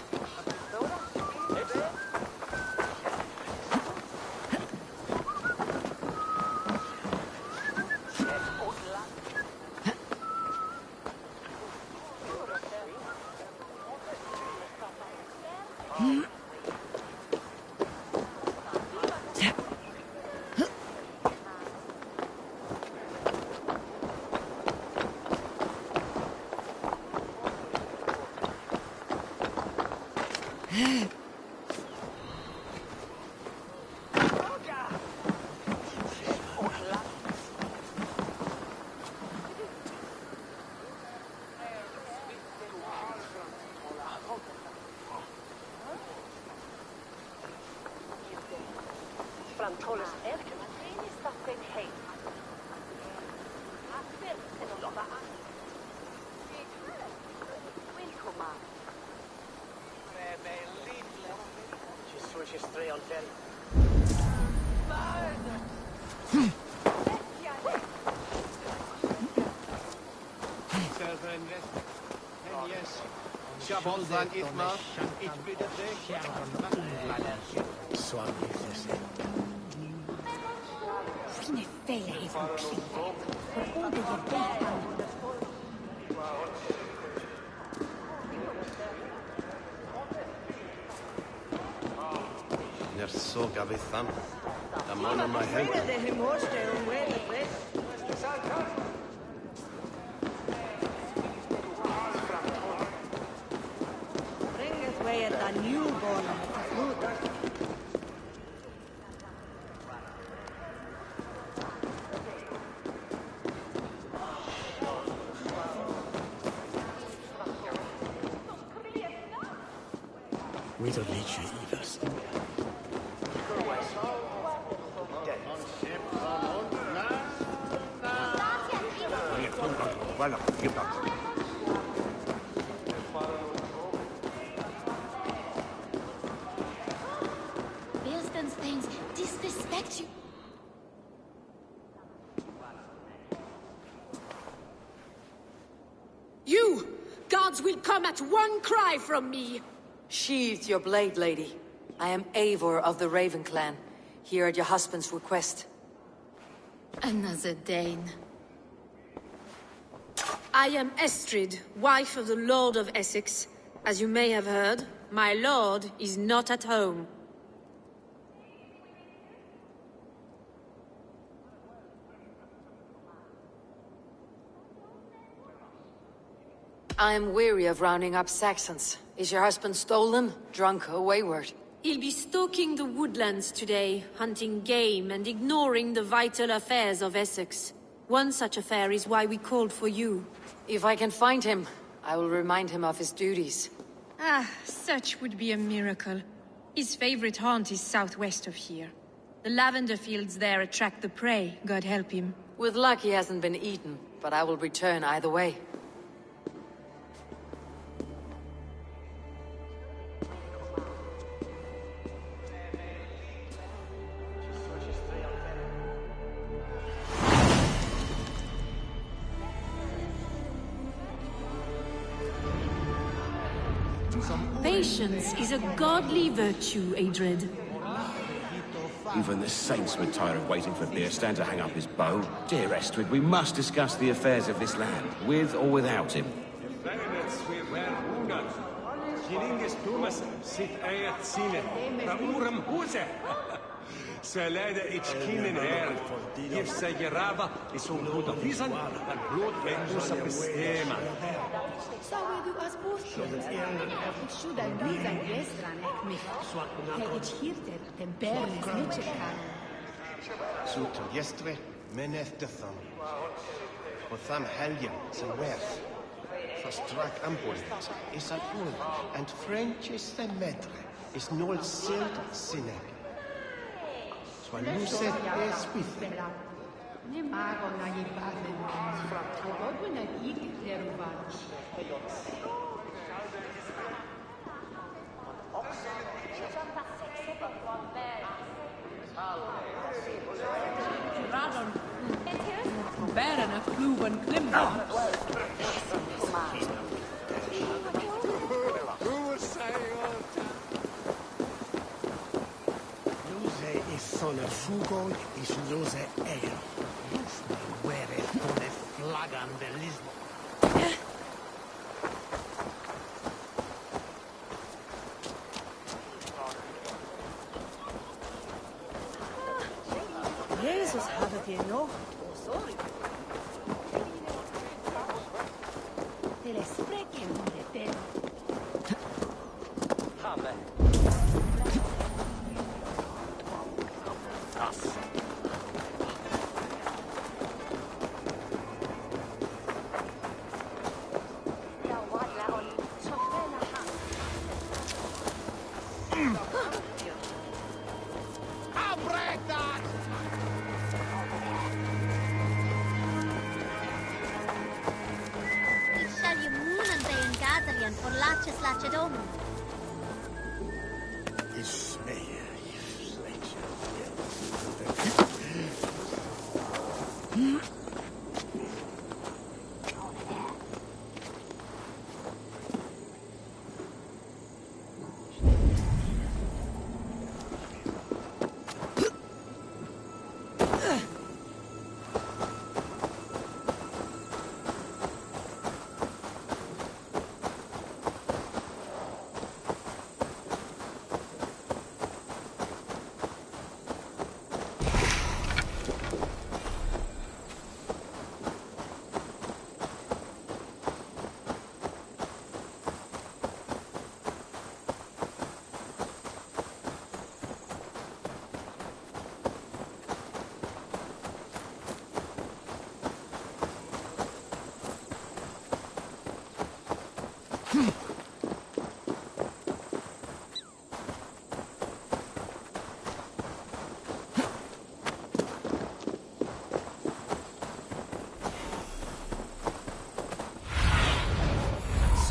So Gavitham. I'm on my head. We don't need you either. Voilà, give up. Bilstensteins disrespect you. You! Gods will come at one cry from me! Sheathe your blade, lady. I am Eivor of the Raven Clan, here at your husband's request. Another Dane. I am Estrid, wife of the Lord of Essex. As you may have heard, my lord is not at home. I am weary of rounding up Saxons. Is your husband stolen, drunk, or wayward? He'll be stalking the woodlands today, hunting game and ignoring the vital affairs of Essex. One such affair is why we called for you. If I can find him, I will remind him of his duties. Ah, such would be a miracle. His favorite haunt is southwest of here. The lavender fields there attract the prey, God help him. With luck he hasn't been eaten, but I will return either way. Patience is a godly virtue, Adred. Even the saints would tire of waiting for Beerstan to hang up his bow. Dear Estrid, we must discuss the affairs of this land, with or without him. Salada ichkinen her. Gif sa gerava is un good of vision and blood vendusa bestema. So we do as both. Should I do that western me? Take hirter, the bear is nichekar. Suto jestre, meneth de thumb. For thumb helgen, some worth. For struck ambulance is a bull, and French is the medre, is nol silt sinne. When you said yes with them. Bären att kluven klimma. Son of Fugol is Lose Air. Where is Pone Flagan de Lisbon? Jesus had it, you know. Oh, sorry. Te le sprechen de te. Amen.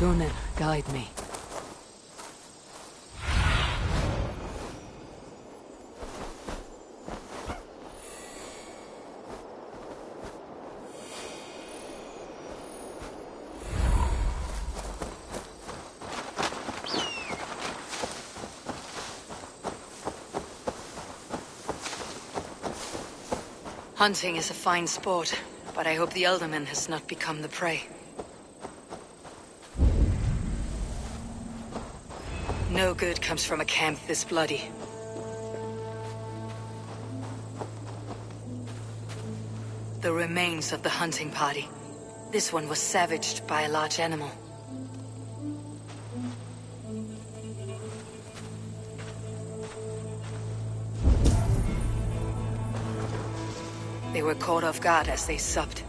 Sunan, guide me. Hunting is a fine sport, but I hope the Elderman has not become the prey. No good comes from a camp this bloody. The remains of the hunting party. This one was savaged by a large animal. They were caught off guard as they supped.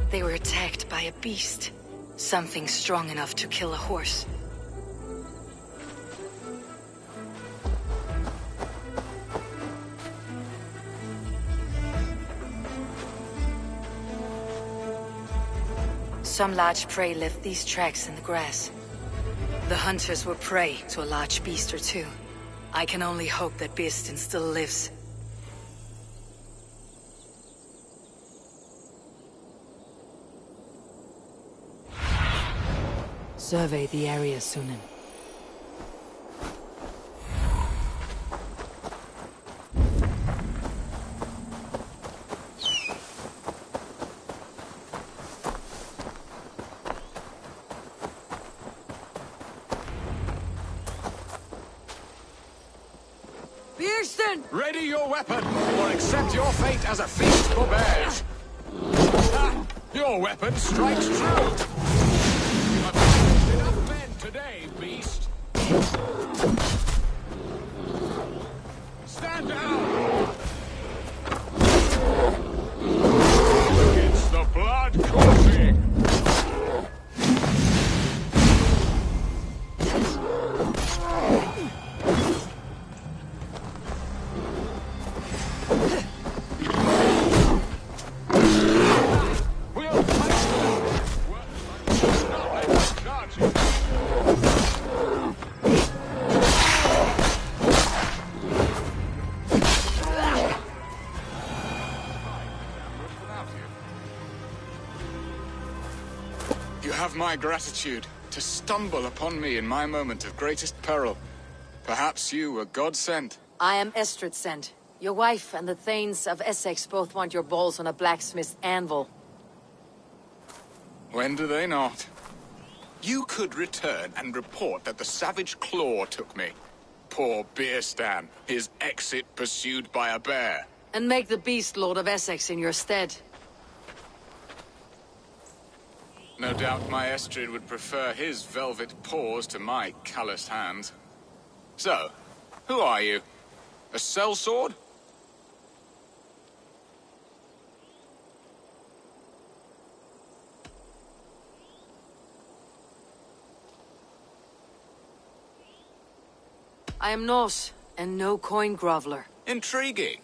They were attacked by a beast. Something strong enough to kill a horse. Some large prey left these tracks in the grass. The hunters were prey to a large beast or two. I can only hope that Birsten still lives. Survey the area, Sunan. Ready your weapon, or accept your fate as a feast for bears. Ah, your weapon strikes true. You have killed enough men today, beast. Stand down. It's the blood coursing. My gratitude to stumble upon me in my moment of greatest peril. Perhaps you were God-sent. I am Estrid sent. Your wife and the Thanes of Essex both want your balls on a blacksmith's anvil. When do they not? You could return and report that the savage Claw took me. Poor Birsten, his exit pursued by a bear. And make the beast Lord of Essex in your stead. No doubt my Estrid would prefer his velvet paws to my calloused hands. So, who are you? A sellsword? I am Norse, and no coin groveler. Intriguing.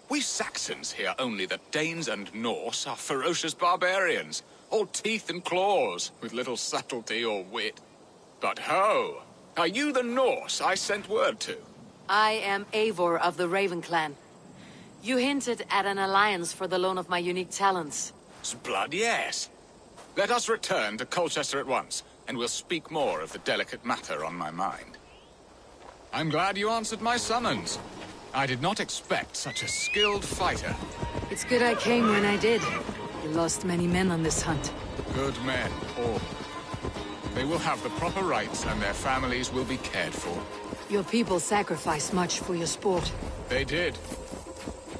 We Saxons hear only that Danes and Norse are ferocious barbarians. All teeth and claws, with little subtlety or wit. But ho! Are you the Norse I sent word to? I am Eivor of the Raven clan. You hinted at an alliance for the loan of my unique talents. Blood, yes. Let us return to Colchester at once, and we'll speak more of the delicate matter on my mind. I'm glad you answered my summons. I did not expect such a skilled fighter. It's good I came when I did. You lost many men on this hunt. Good men, all. They will have the proper rights and their families will be cared for. Your people sacrificed much for your sport. They did.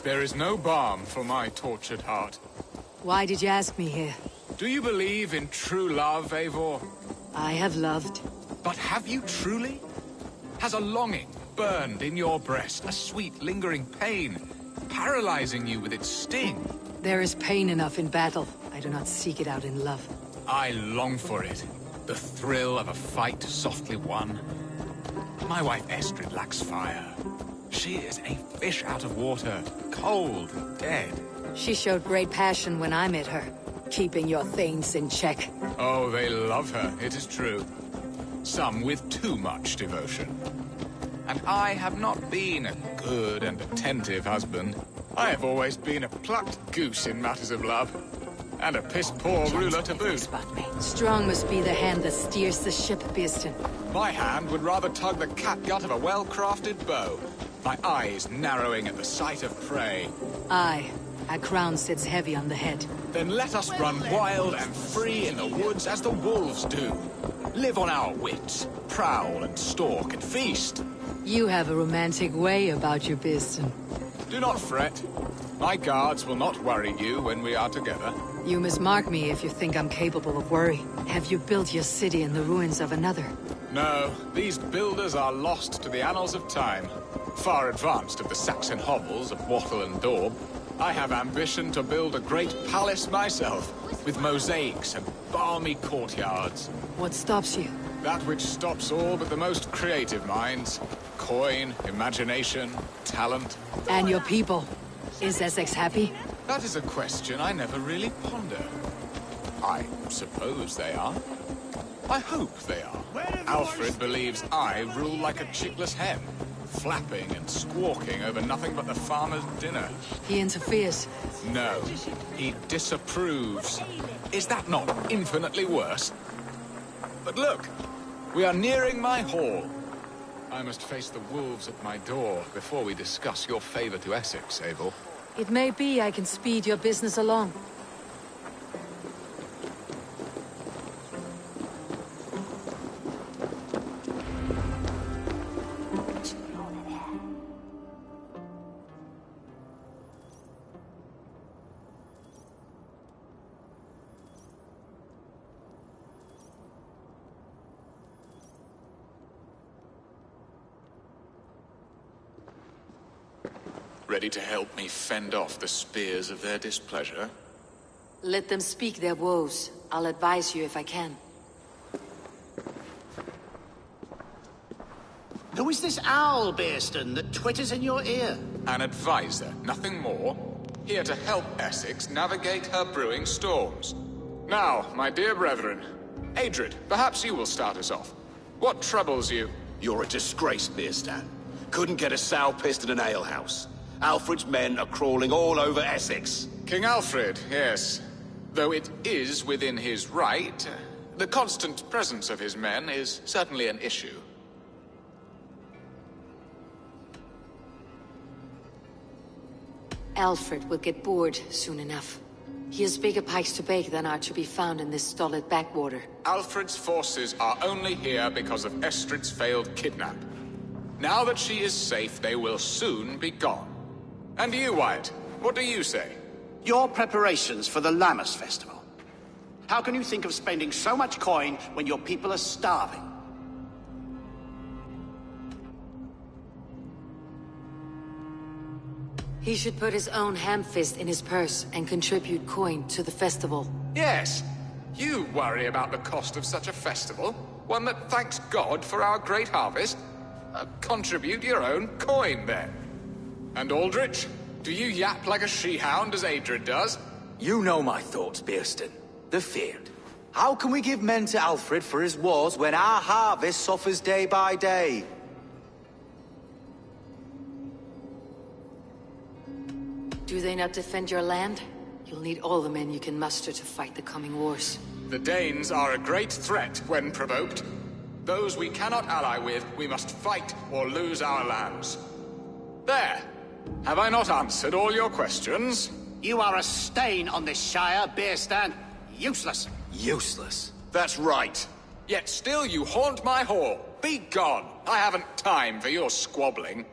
There is no balm for my tortured heart. Why did you ask me here? Do you believe in true love, Eivor? I have loved. But have you truly? Has a longing burned in your breast, a sweet, lingering pain, paralyzing you with its sting? There is pain enough in battle. I do not seek it out in love. I long for it. The thrill of a fight softly won. My wife Estrid lacks fire. She is a fish out of water, cold and dead. She showed great passion when I met her, keeping your things in check. Oh, they love her, it is true. Some with too much devotion. And I have not been a good and attentive husband. I have always been a plucked goose in matters of love. And a piss-poor ruler to boot. Strong must be the hand that steers the ship, Beeston. My hand would rather tug the catgut of a well-crafted bow. My eyes narrowing at the sight of prey. Aye, a crown sits heavy on the head. Then let us run wild and free in the woods as the wolves do. Live on our wits, prowl and stalk and feast. You have a romantic way about you, Beeston. Do not fret. My guards will not worry you when we are together. You must mark me if you think I'm capable of worry. Have you built your city in the ruins of another? No, these builders are lost to the annals of time. Far advanced of the Saxon hovels of Wattle and Daub. I have ambition to build a great palace myself, with mosaics and balmy courtyards. What stops you? That which stops all but the most creative minds. Coin, imagination, talent. And your people? Is Essex happy? That is a question I never really ponder. I suppose they are. I hope they are. Alfred believes I rule like a chickless hen, flapping and squawking over nothing but the farmer's dinner. He interferes. No, he disapproves. Is that not infinitely worse? But look, we are nearing my hall. I must face the wolves at my door before we discuss your favor to Essex, Eivor. It may be I can speed your business along. Ready to help me fend off the spears of their displeasure? Let them speak their woes. I'll advise you if I can. Who is this owl, Beeston, that twitters in your ear? An advisor, nothing more. Here to help Essex navigate her brewing storms. Now, my dear brethren, Adrid, perhaps you will start us off. What troubles you? You're a disgrace, Beerstan. Couldn't get a sow pissed in an alehouse. Alfred's men are crawling all over Essex. King Alfred, yes. Though it is within his right, the constant presence of his men is certainly an issue. Alfred will get bored soon enough. He has bigger pikes to bake than are to be found in this stolid backwater. Alfred's forces are only here because of Estrid's failed kidnap. Now that she is safe, they will soon be gone. And you, Wyatt, what do you say? Your preparations for the Lammas festival. How can you think of spending so much coin when your people are starving? He should put his own ham-fist in his purse and contribute coin to the festival. Yes. You worry about the cost of such a festival, one that thanks God for our great harvest. Contribute your own coin, then. And Aldrich, do you yap like a she-hound as Adrid does? You know my thoughts, Beerston. They're feared. How can we give men to Alfred for his wars when our harvest suffers day by day? Do they not defend your land? You'll need all the men you can muster to fight the coming wars. The Danes are a great threat when provoked. Those we cannot ally with, we must fight or lose our lands. There! Have I not answered all your questions? You are a stain on this Shire, Beerstan. Useless. Useless? That's right. Yet still you haunt my hall. Be gone. I haven't time for your squabbling.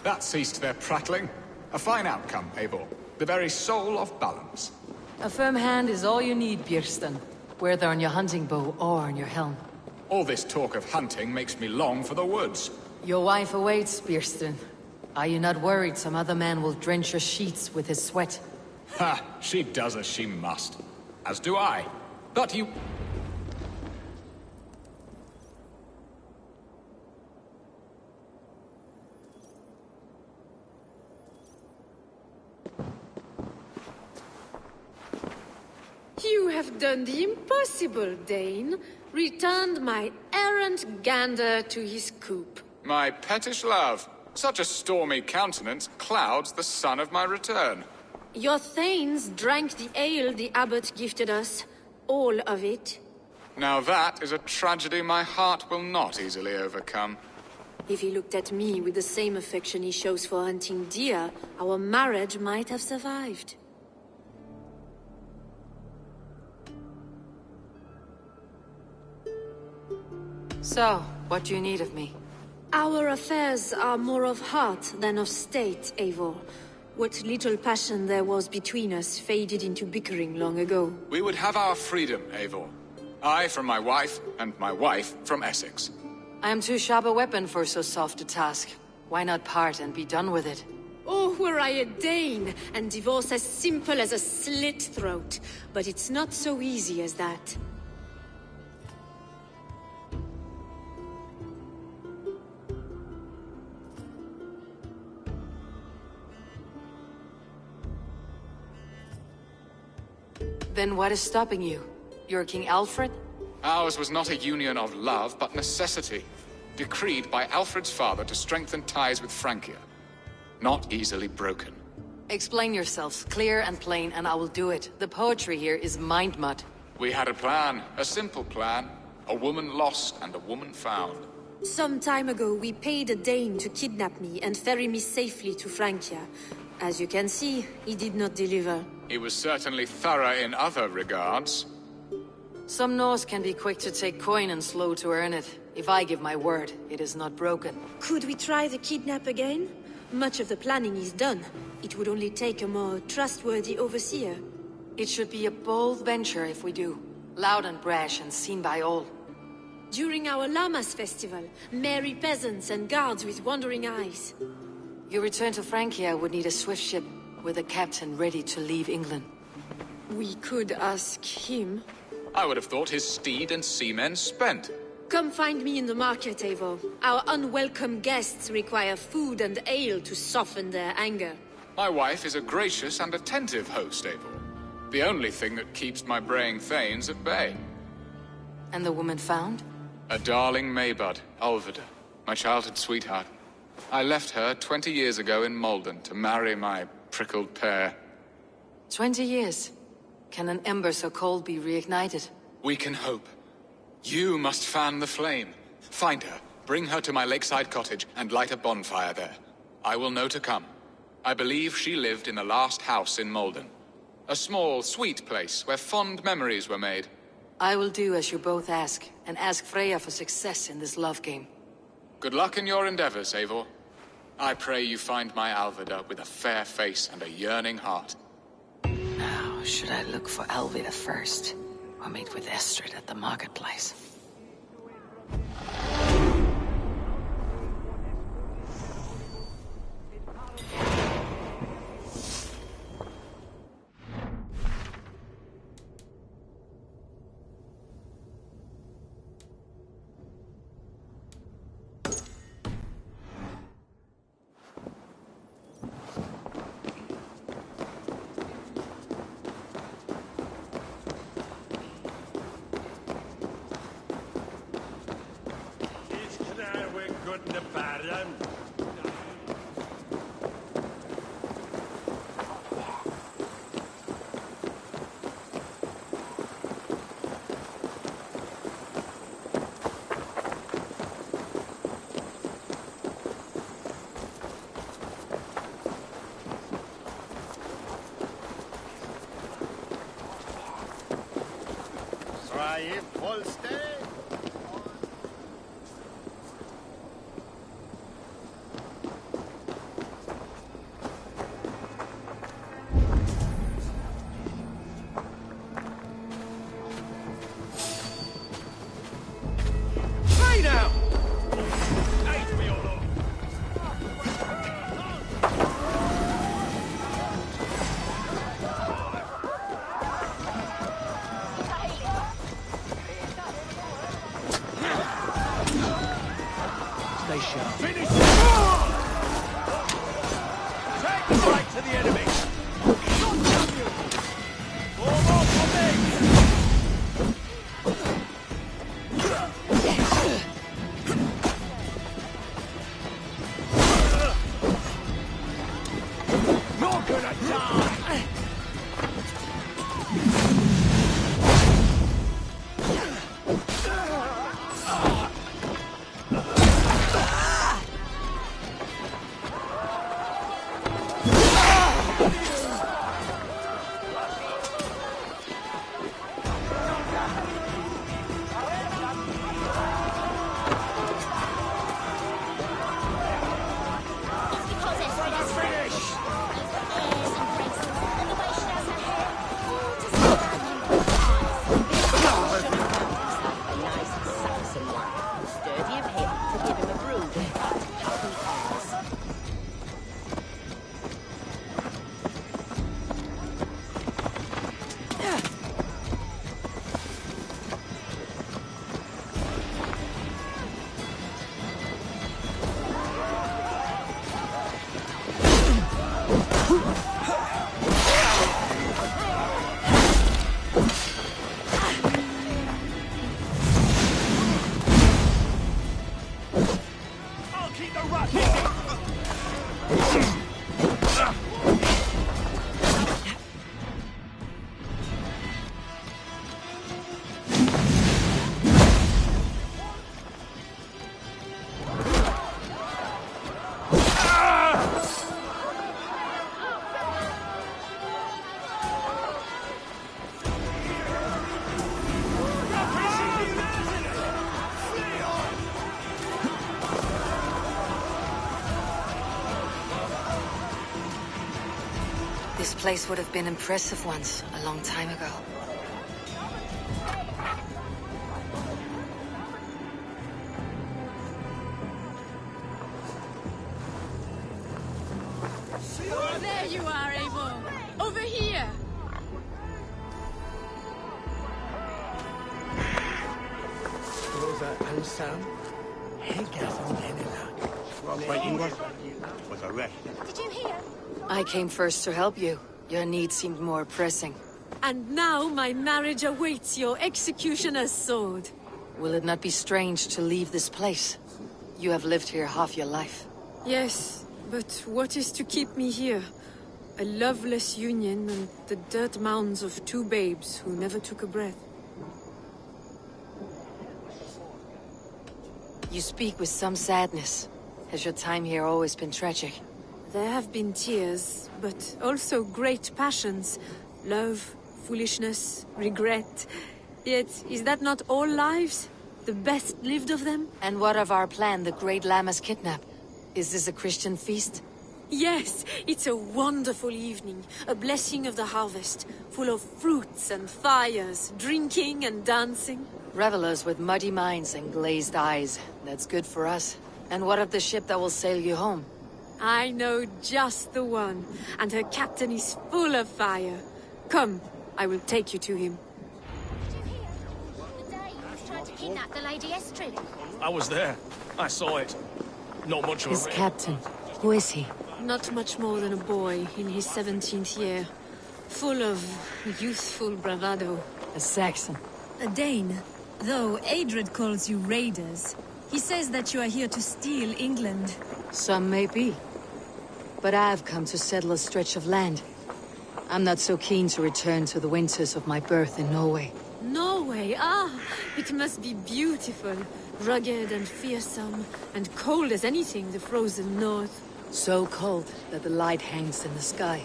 That ceased their prattling. A fine outcome, Eivor. The very soul of balance. A firm hand is all you need, Björsten. Whether on your hunting bow or on your helm. All this talk of hunting makes me long for the woods. Your wife awaits, Björsten. Are you not worried some other man will drench your sheets with his sweat? Ha! She does as she must. As do I. But you... You have done the impossible, Dane. Returned my errant gander to his coop. My pettish love. Such a stormy countenance clouds the sun of my return. Your thanes drank the ale the abbot gifted us. All of it. Now that is a tragedy my heart will not easily overcome. If he looked at me with the same affection he shows for hunting deer, our marriage might have survived. So, what do you need of me? Our affairs are more of heart than of state, Eivor. What little passion there was between us faded into bickering long ago. We would have our freedom, Eivor. I from my wife, and my wife from Essex. I am too sharp a weapon for so soft a task. Why not part and be done with it? Oh, were I a Dane, and divorce as simple as a slit throat. But it's not so easy as that. Then what is stopping you? You're King Alfred? Ours was not a union of love, but necessity. Decreed by Alfred's father to strengthen ties with Francia. Not easily broken. Explain yourselves, clear and plain, and I will do it. The poetry here is mind mud. We had a plan, a simple plan. A woman lost and a woman found. Some time ago, we paid a Dane to kidnap me and ferry me safely to Francia. As you can see, he did not deliver. He was certainly thorough in other regards. Some Norse can be quick to take coin and slow to earn it. If I give my word, it is not broken. Could we try the kidnap again? Much of the planning is done. It would only take a more trustworthy overseer. It should be a bold venture if we do. Loud and brash and seen by all. During our Llamas festival, merry peasants and guards with wandering eyes. Your return to Francia would need a swift ship, with a captain ready to leave England. We could ask him. I would have thought his steed and seamen spent. Come find me in the market, Eivor. Our unwelcome guests require food and ale to soften their anger. My wife is a gracious and attentive host, Eivor. The only thing that keeps my braying thanes at bay. And the woman found? A darling Maybud, Alvida, my childhood sweetheart. I left her 20 years ago in Malden to marry my prickled pear. 20 years? Can an ember so cold be reignited? We can hope. You must fan the flame. Find her, bring her to my lakeside cottage, and light a bonfire there. I will know to come. I believe she lived in the last house in Malden. A small, sweet place where fond memories were made. I will do as you both ask, and ask Freya for success in this love game. Good luck in your endeavors, Eivor. I pray you find my Alvida with a fair face and a yearning heart. Now, should I look for Alvida first, or meet with Estrid at the marketplace? Stay sharp. Finish! Take the fight to the enemy! Form off for me! You're gonna die! This place would have been impressive once, a long time ago. There you are, Eivor! Over here! Rosa and Sam. Was arrested. Did you hear? I came first to help you. Your need seemed more pressing. And now my marriage awaits your executioner's sword. Will it not be strange to leave this place? You have lived here half your life. Yes, but what is to keep me here? A loveless union and the dirt mounds of two babes who never took a breath. You speak with some sadness. Has your time here always been tragic? There have been tears, but also great passions. Love, foolishness, regret. Yet, is that not all lives? The best lived of them? And what of our plan, the Great Lamma's kidnap? Is this a Christian feast? Yes, it's a wonderful evening. A blessing of the harvest, full of fruits and fires, drinking and dancing. Revelers with muddy minds and glazed eyes. That's good for us. And what of the ship that will sail you home? I know just the one, and her captain is full of fire. Come, I will take you to him. Did you hear? The day he was trying to kidnap the Lady Estrid. I was there. I saw it. Not much of a... His captain. Who is he? Not much more than a boy in his 17th year. Full of youthful bravado. A Saxon. A Dane. Though Adred calls you raiders. He says that you are here to steal England. Some may be. But I've come to settle a stretch of land. I'm not so keen to return to the winters of my birth in Norway. Norway, ah! It must be beautiful. Rugged and fearsome, and cold as anything the frozen north. So cold that the light hangs in the sky.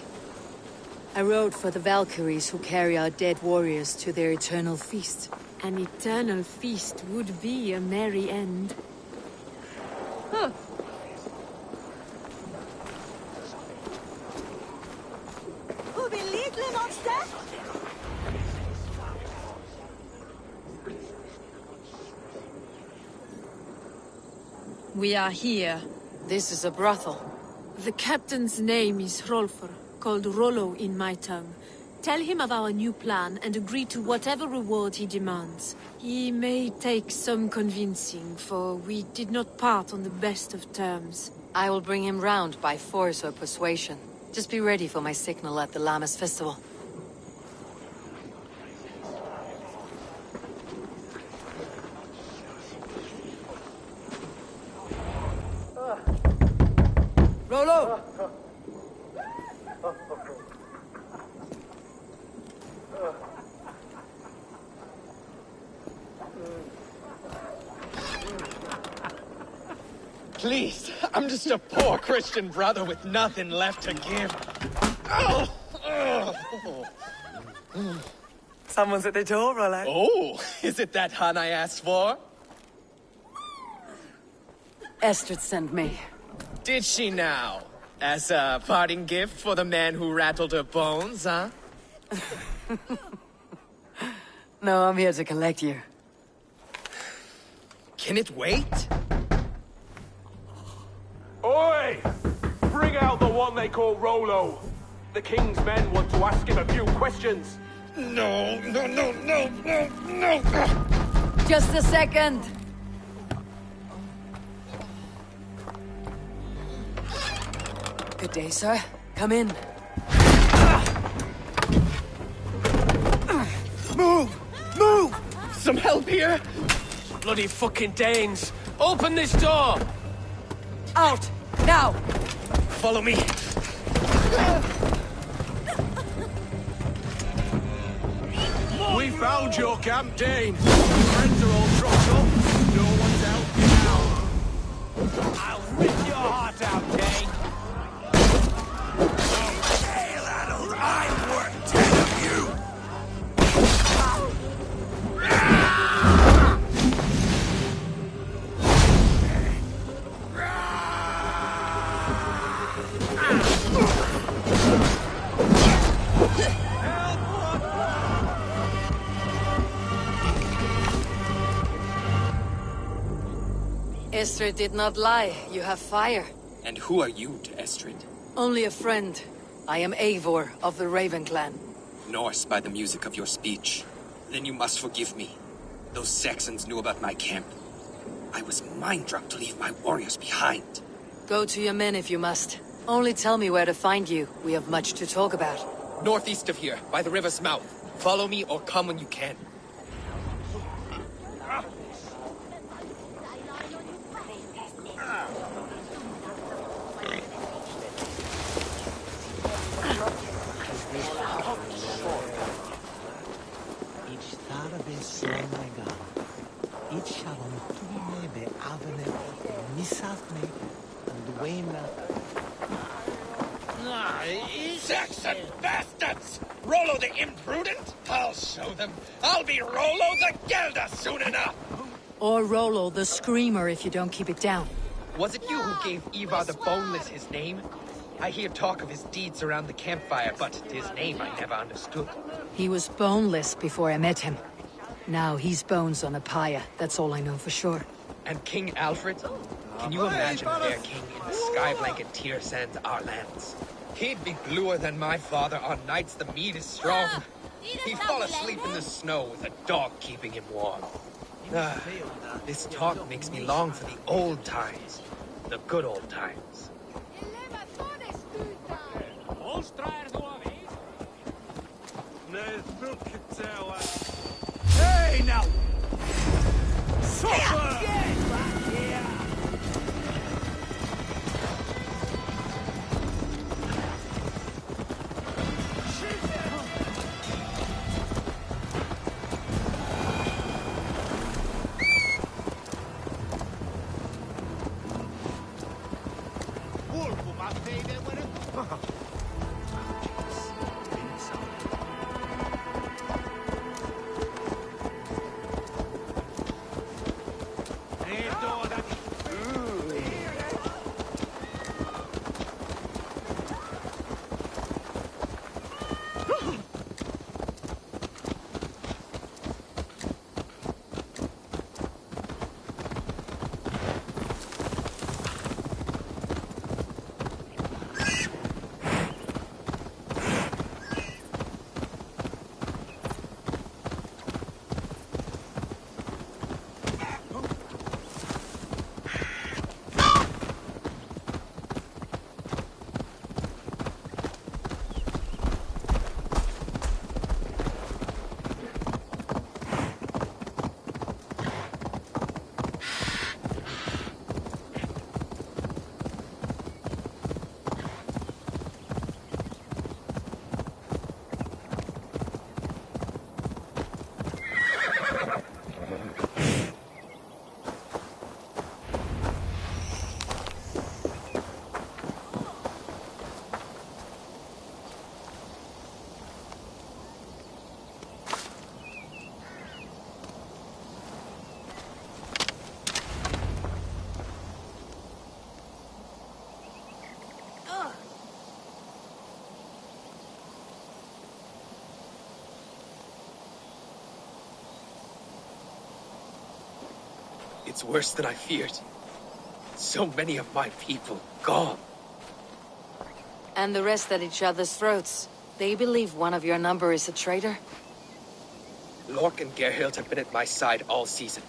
I rode for the Valkyries who carry our dead warriors to their eternal feast. An eternal feast would be a merry end. Huh. We are here. This is a brothel. The captain's name is Hrolfr, called Rollo in my tongue. Tell him of our new plan and agree to whatever reward he demands. He may take some convincing, for we did not part on the best of terms. I will bring him round by force or persuasion. Just be ready for my signal at the Lammas festival. Rollo! Please, I'm just a poor Christian brother with nothing left to give. Oh! Someone's at the door, Rollo. Oh, is it that hun I asked for? Estrid sent me. Did she now? As a parting gift for the man who rattled her bones, huh? No, I'm here to collect you. Can it wait? Oi! Bring out the one they call Rollo. The king's men want to ask him a few questions. No. Just a second. Good day, sir. Come in. Move! Some help here? Bloody fucking Danes! Open this door! Out! Now! Follow me. We found your camp, Dane. Friends are all dropped up. No one's out now. I'll rip your heart out, Dane. Hey, laddles, I'm worth 10 of you! Estrid did not lie. You have fire. And who are you to Estrid? Only a friend. I am Eivor of the Raven Clan. Norse by the music of your speech. Then you must forgive me. Those Saxons knew about my camp. I was mind-drunk to leave my warriors behind. Go to your men if you must. Only tell me where to find you. We have much to talk about. Northeast of here, by the river's mouth. Follow me or come when you can. Saxon bastards! Rollo the imprudent? I'll show them. I'll be Rollo the Gelder soon enough! Or Rollo the Screamer if you don't keep it down. Was it you who gave Ivar the Boneless his name? I hear talk of his deeds around the campfire, but his name I never understood. He was boneless before I met him. Now he's bones on a pyre. That's all I know for sure. And King Alfred? Can you imagine their king in the sky blanket tear sands our lands? He'd be bluer than my father on nights the meat is strong. He'd fall asleep in the snow with a dog keeping him warm. This talk makes me long for the old times. The good old times. Hey, now! Suffer! It's worse than I feared. So many of my people gone. And the rest at each other's throats. They believe one of your number is a traitor? Lork and Gerhild have been at my side all season.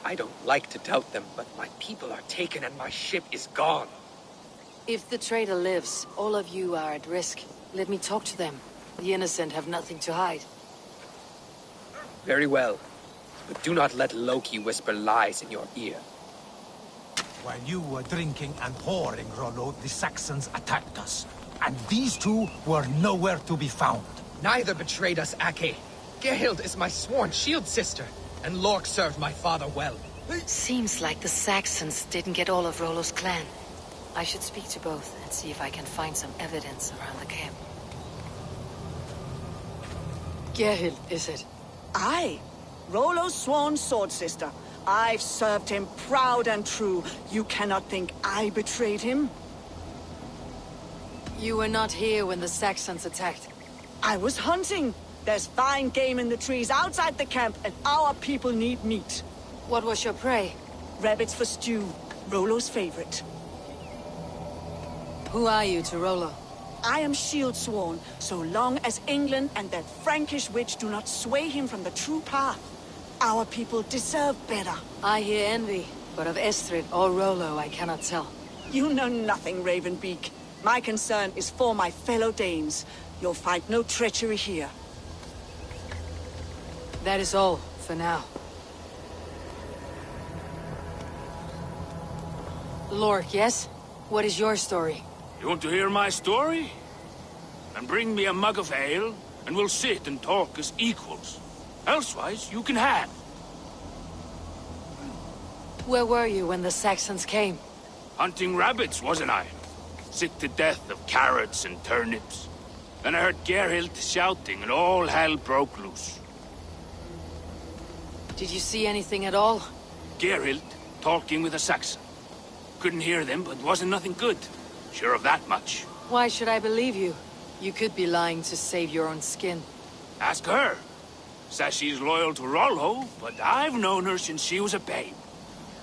I don't like to doubt them, but my people are taken and my ship is gone. If the traitor lives, all of you are at risk. Let me talk to them. The innocent have nothing to hide. Very well. But do not let Loki whisper lies in your ear. While you were drinking and whoring, Rollo, the Saxons attacked us. And these two were nowhere to be found. Neither betrayed us, Ake. Gerhild is my sworn shield sister, and Lork served my father well. Seems like the Saxons didn't get all of Rollo's clan. I should speak to both and see if I can find some evidence around the camp. Gerhild, is it? Aye. Rollo's sworn sword sister. I've served him proud and true. You cannot think I betrayed him? You were not here when the Saxons attacked. I was hunting. There's fine game in the trees outside the camp, and our people need meat. What was your prey? Rabbits for stew. Rollo's favorite. Who are you to Rollo? I am shield sworn, so long as England and that Frankish witch do not sway him from the true path. Our people deserve better. I hear envy, but of Estrid or Rollo I cannot tell. You know nothing, Ravenbeak. My concern is for my fellow Danes. You'll find no treachery here. That is all, for now. Lork, yes? What is your story? You want to hear my story? And bring me a mug of ale, and we'll sit and talk as equals. Elsewise, you can have. Where were you when the Saxons came? Hunting rabbits, wasn't I? Sick to death of carrots and turnips. Then I heard Gerhild shouting, and all hell broke loose. Did you see anything at all? Gerhild talking with a Saxon. Couldn't hear them, but wasn't nothing good. Sure of that much. Why should I believe you? You could be lying to save your own skin. Ask her. Says she's loyal to Rollo, but I've known her since she was a babe.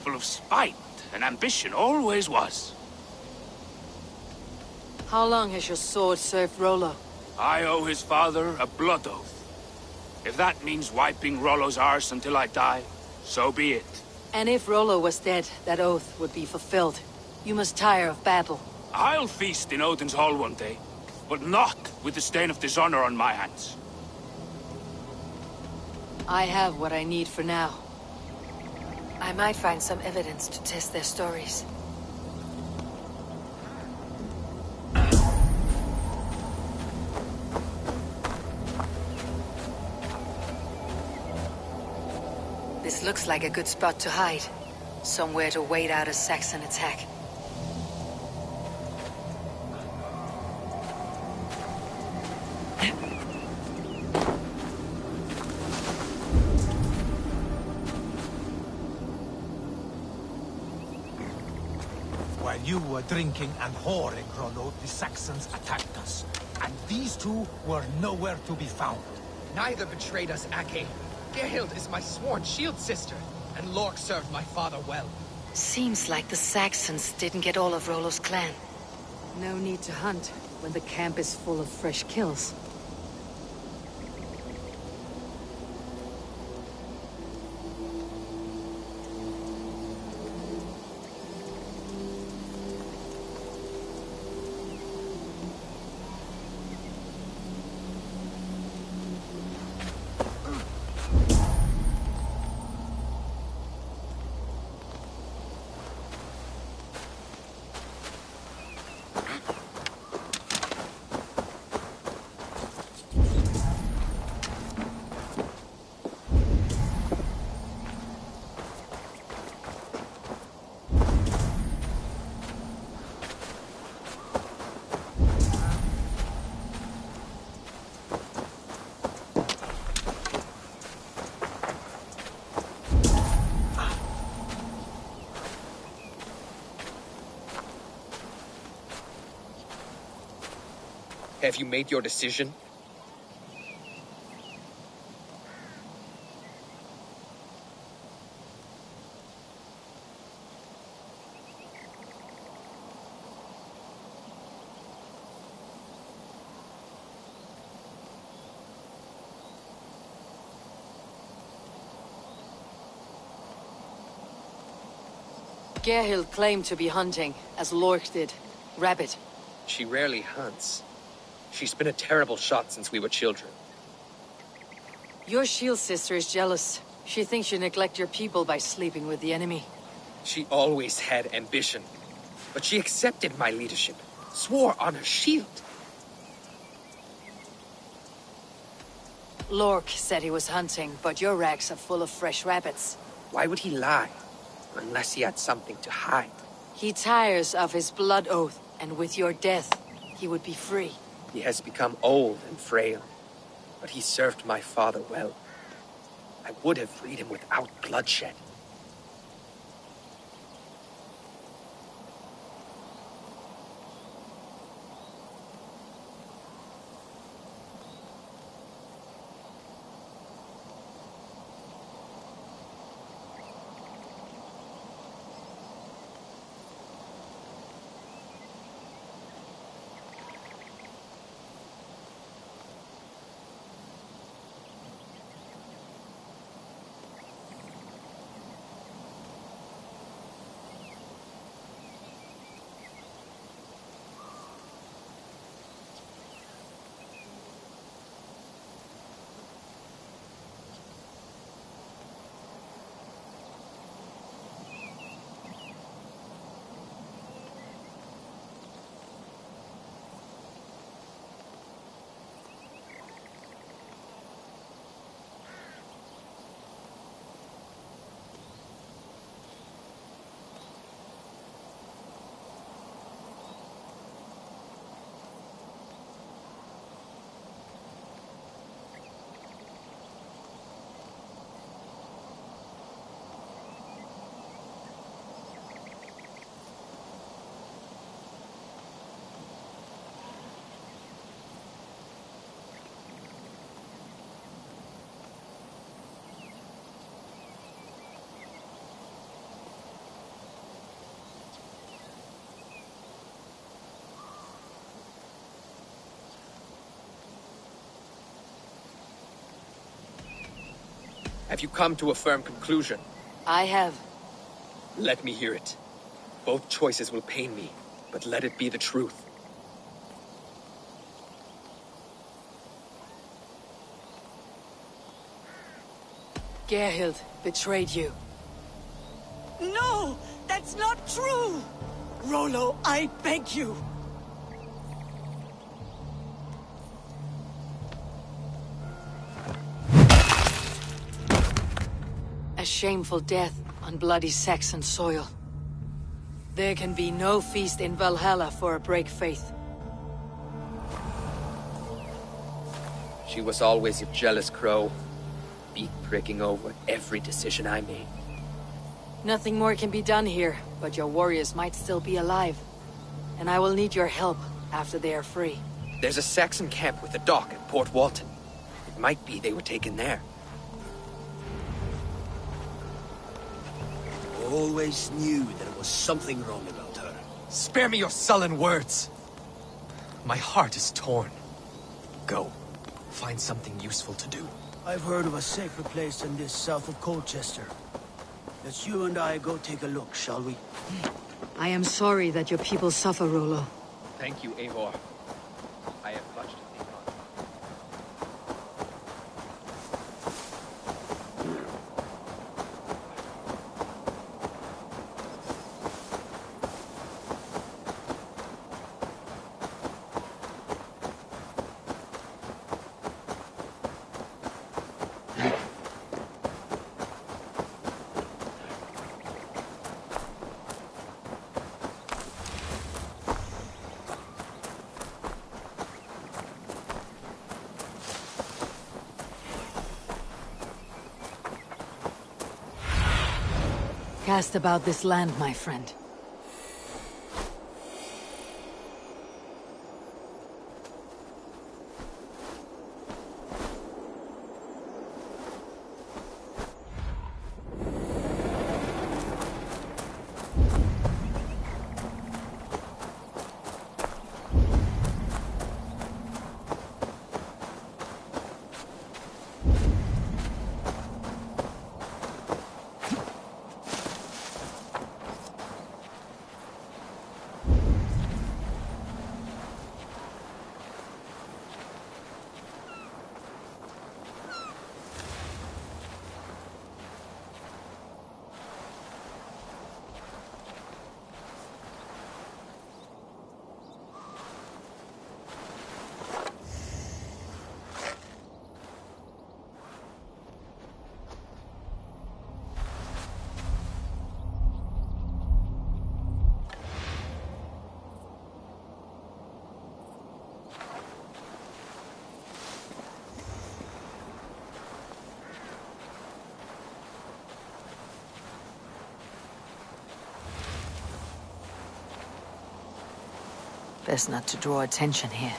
Full of spite and ambition, always was. How long has your sword served Rollo? I owe his father a blood oath. If that means wiping Rollo's arse until I die, so be it. And if Rollo was dead, that oath would be fulfilled. You must tire of battle. I'll feast in Odin's hall one day, but not with the stain of dishonor on my hands. I have what I need for now. I might find some evidence to test their stories. This looks like a good spot to hide. Somewhere to wait out a Saxon attack. While you were drinking and whoring, Rollo, the Saxons attacked us. And these two were nowhere to be found. Neither betrayed us, Ake. Gerhild is my sworn shield sister, and Lork served my father well. Seems like the Saxons didn't get all of Rollo's clan. No need to hunt when the camp is full of fresh kills. Have you made your decision? Gerhild claimed to be hunting, as Lork did. Rabbit. She rarely hunts. She's been a terrible shot since we were children. Your shield sister is jealous. She thinks you neglect your people by sleeping with the enemy. She always had ambition. But she accepted my leadership. Swore on her shield. Lork said he was hunting, but your racks are full of fresh rabbits. Why would he lie? Unless he had something to hide. He tires of his blood oath, and with your death, he would be free. He has become old and frail. But he served my father well. I would have freed him without bloodshed. Have you come to a firm conclusion? I have. Let me hear it. Both choices will pain me, but let it be the truth. Gerhild betrayed you. No! That's not true! Rollo, I beg you! A shameful death on bloody Saxon soil. There can be no feast in Valhalla for a break faith. She was always a jealous crow, beak pricking over every decision I made. Nothing more can be done here, but your warriors might still be alive. And I will need your help after they are free. There's a Saxon camp with a dock at Port Walton. It might be they were taken there. Always knew that it was something wrong about her. Spare me your sullen words! My heart is torn. Go. Find something useful to do. I've heard of a safer place than this south of Colchester. Let's you and I go take a look, shall we? I am sorry that your people suffer, Rollo. Thank you, Eivor. I have much to think on. Cast about this land, my friend. Best not to draw attention here.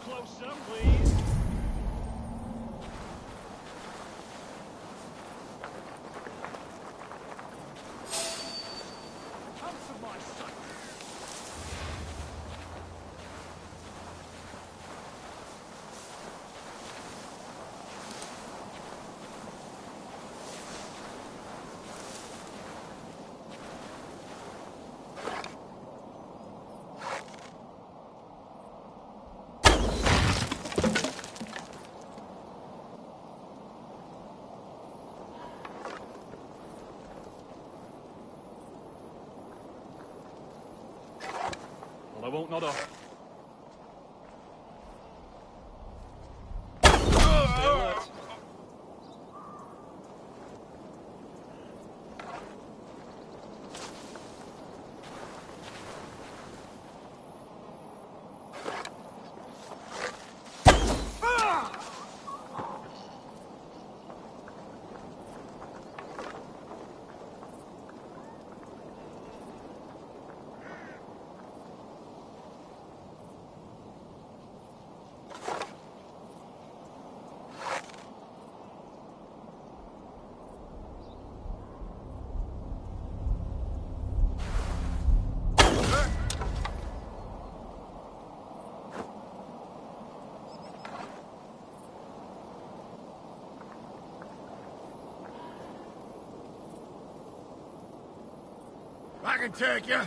Closer, please. Come to my sight. Well, I won't nod off. Stay alert. I can take you.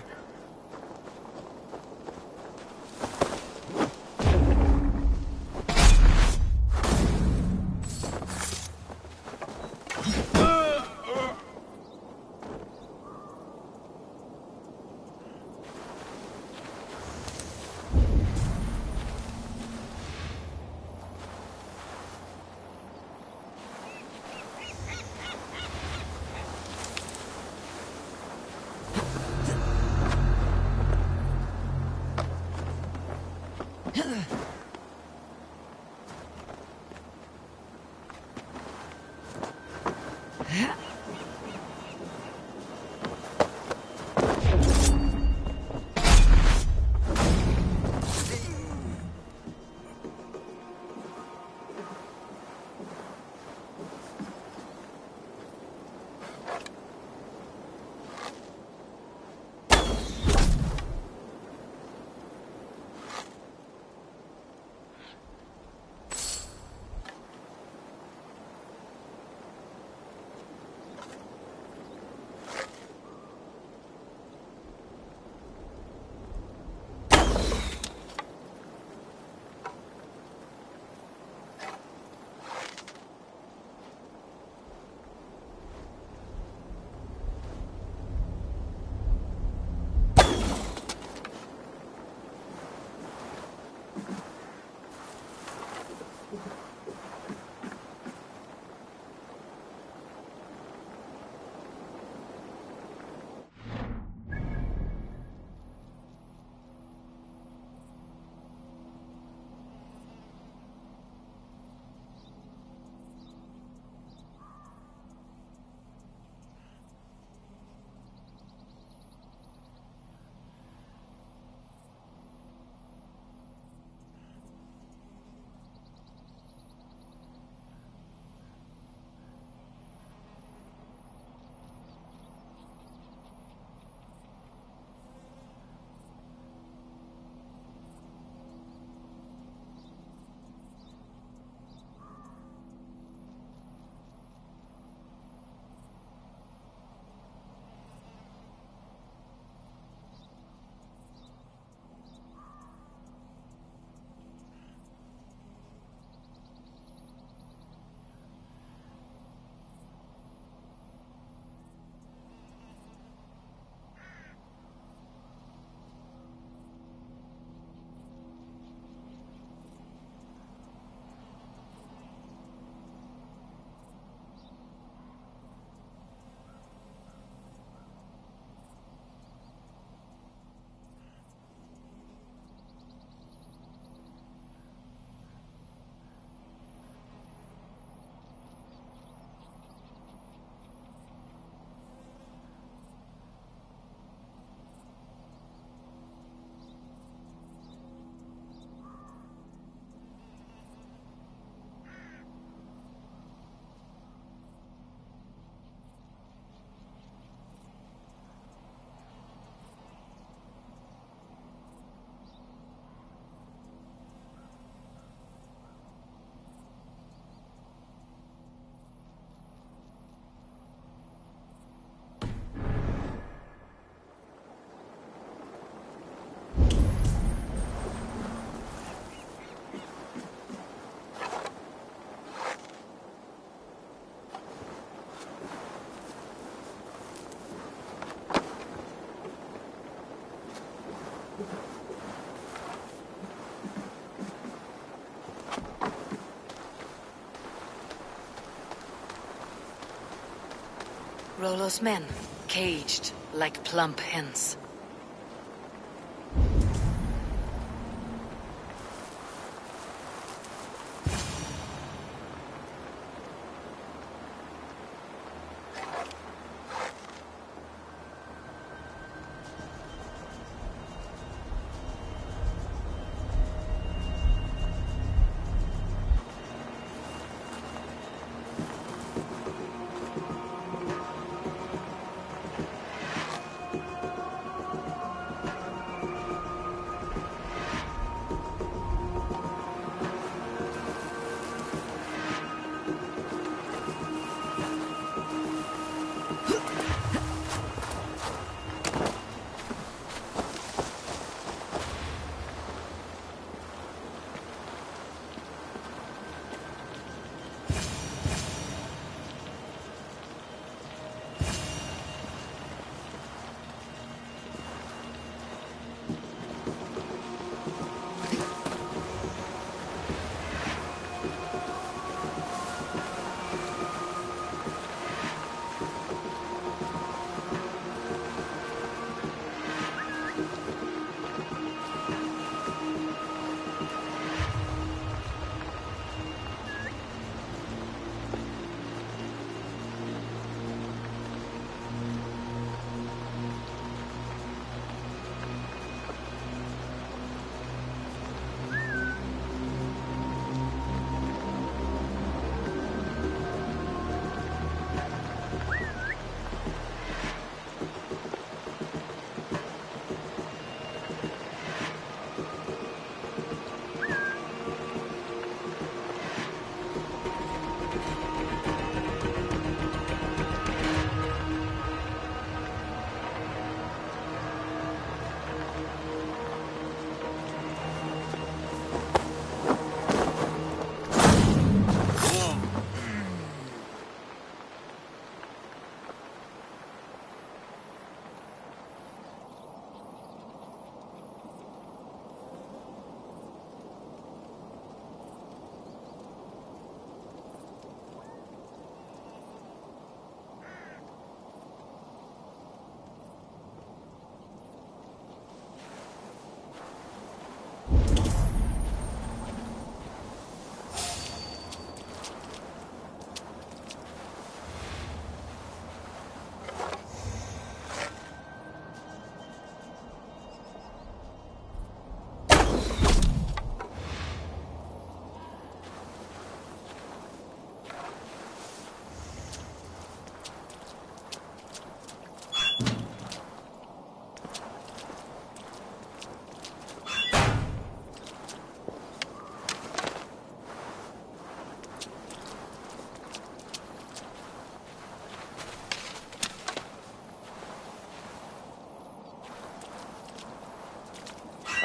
Rollo's men, caged like plump hens.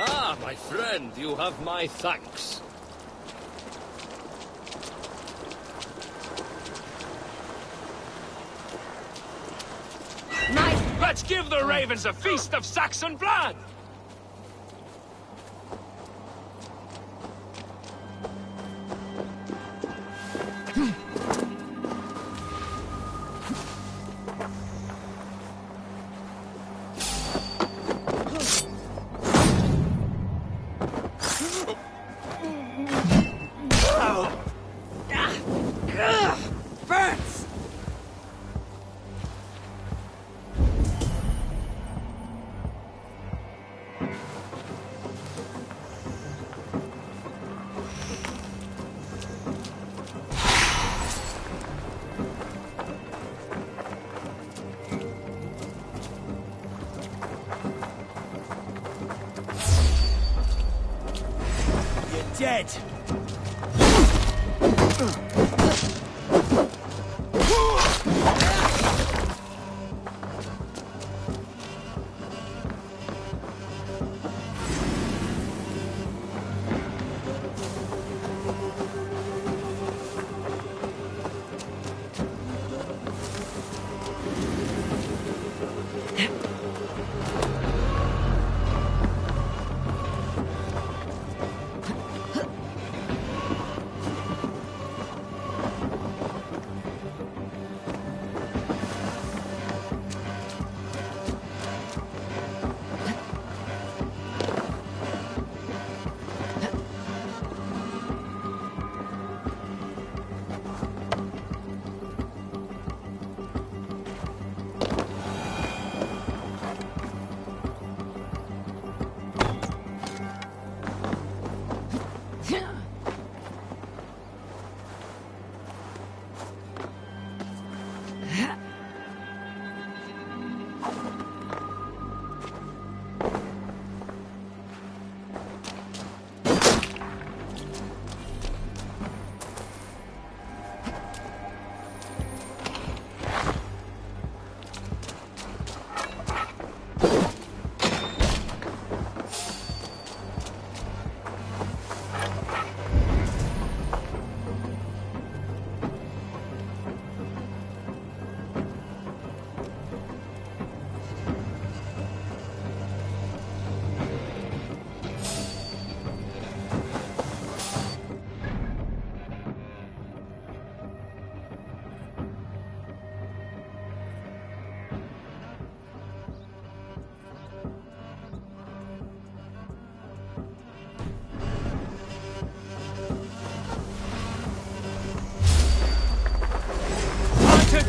Ah, my friend, you have my thanks. Let's give the ravens a feast of Saxon blood! Burns! You're dead.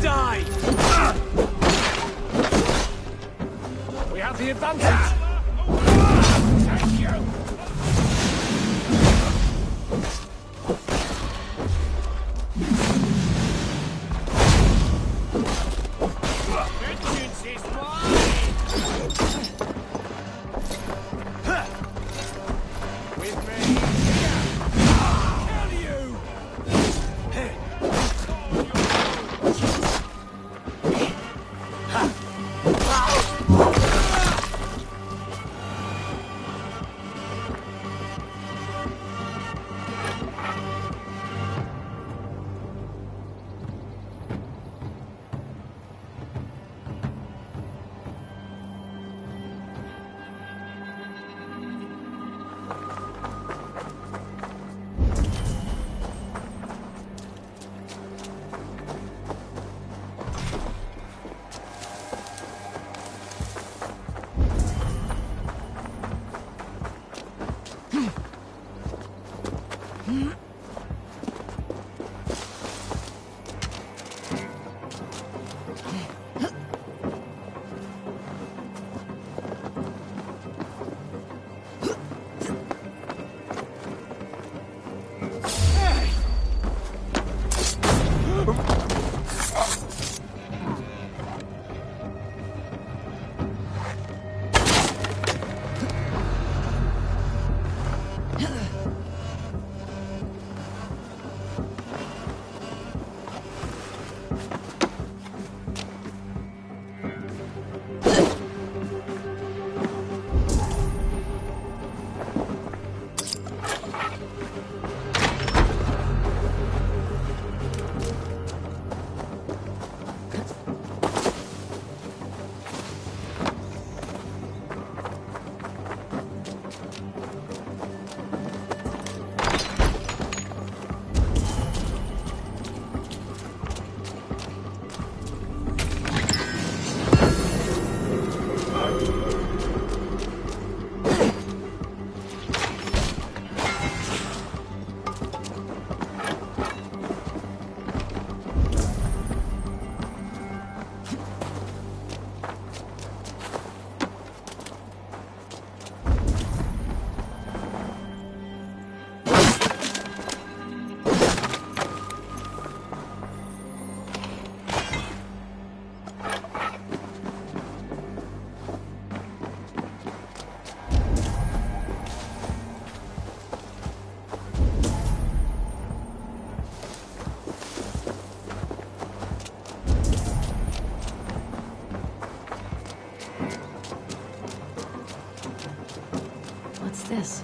die! We have the advantage! Thank you! Vengeance is mine! With me! Kill you! What's this?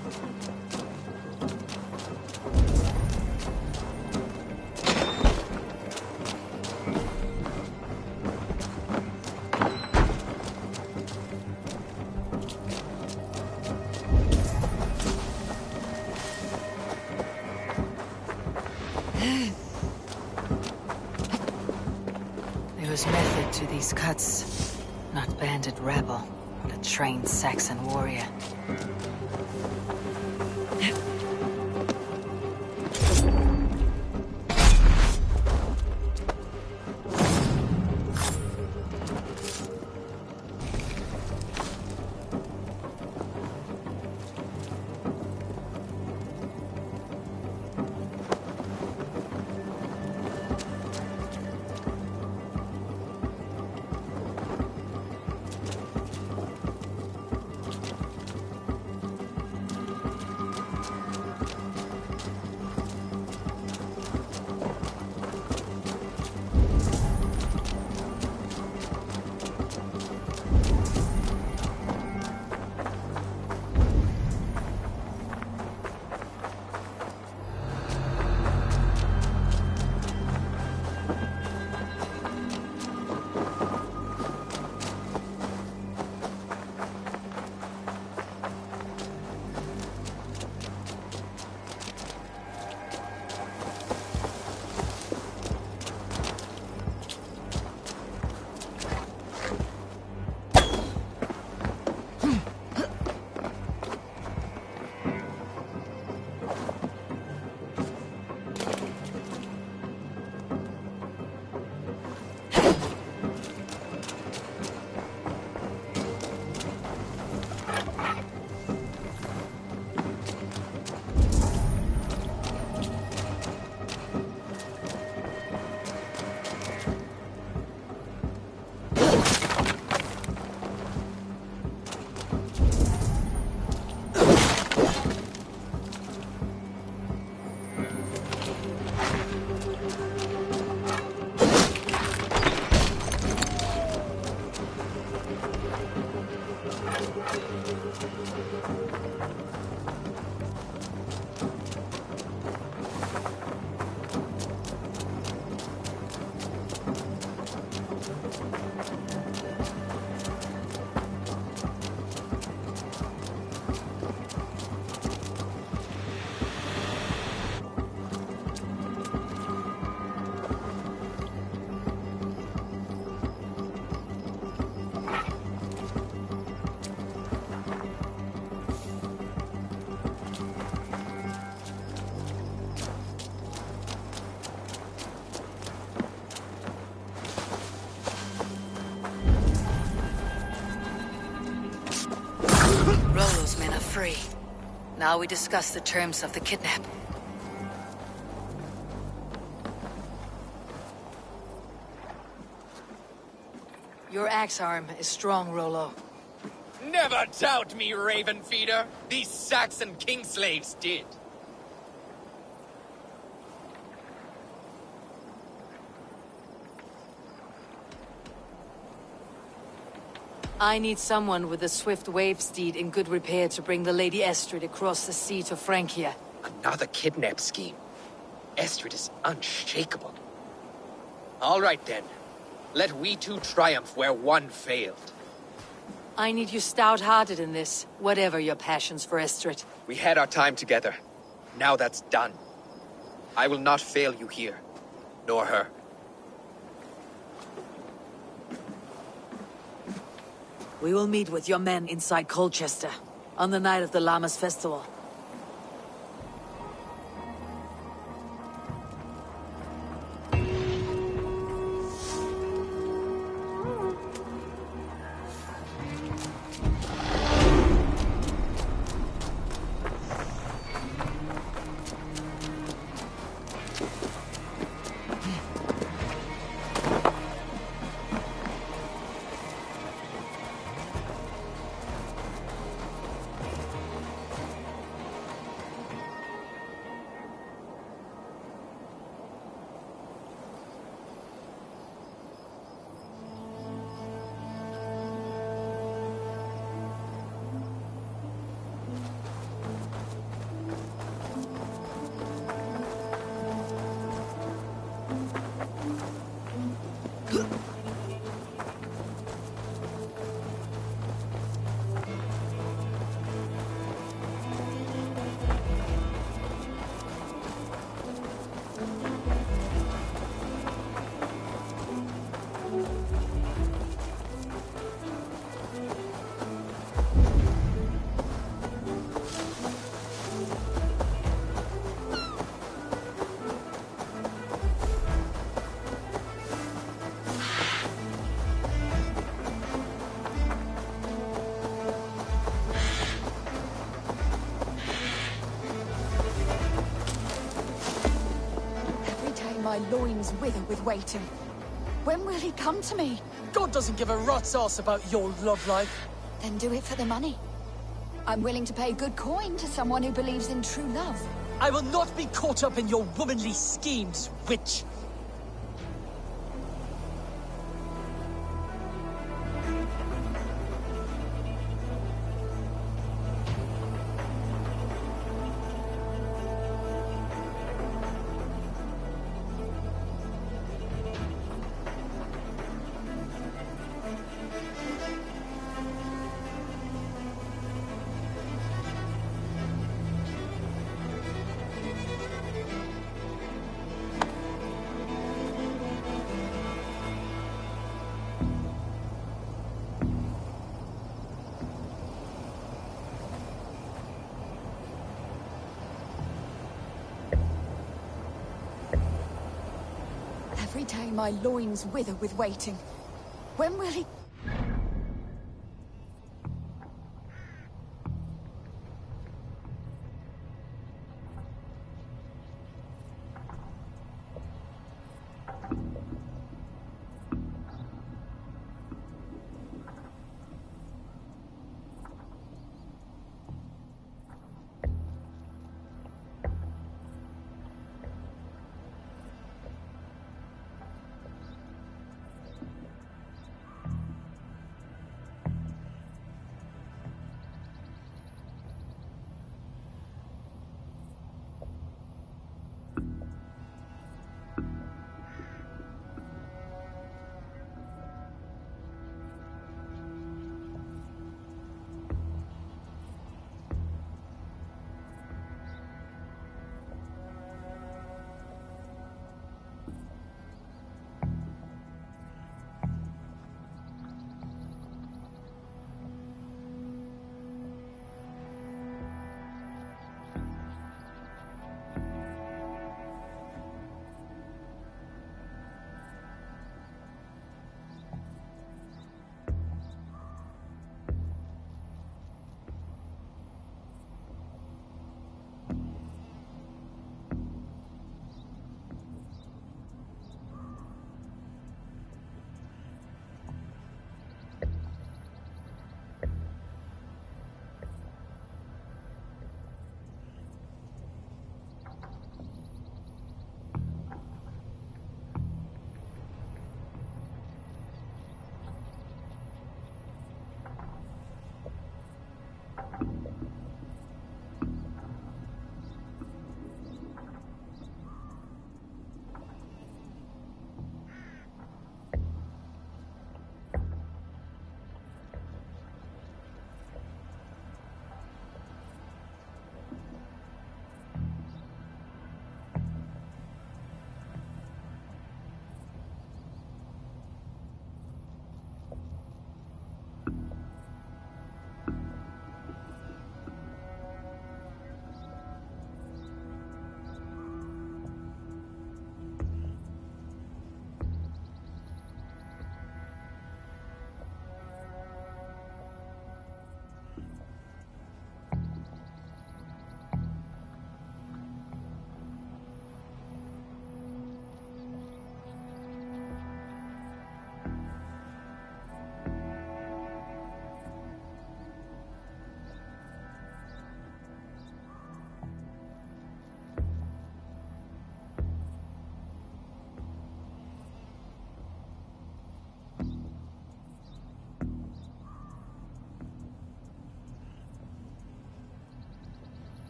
There was method to these cuts. Not bandit rebel, but a trained Saxon warrior. Rollo's men are free. Now we discuss the terms of the kidnap. Your axe arm is strong, Rollo. Never doubt me, Raven Feeder. These Saxon king slaves did. I need someone with a swift wave steed in good repair to bring the Lady Estrid across the sea to Francia. Another kidnap scheme. Estrid is unshakable. All right then. Let we two triumph where one failed. I need you stout-hearted in this, whatever your passions for Estrid. We had our time together. Now that's done. I will not fail you here, nor her. We will meet with your men inside Colchester, on the night of the Lammas festival. My loins wither with waiting. When will he come to me? God doesn't give a rat's ass about your love life. Then do it for the money. I'm willing to pay good coin to someone who believes in true love. I will not be caught up in your womanly schemes, witch. Every day my loins wither with waiting. When will he...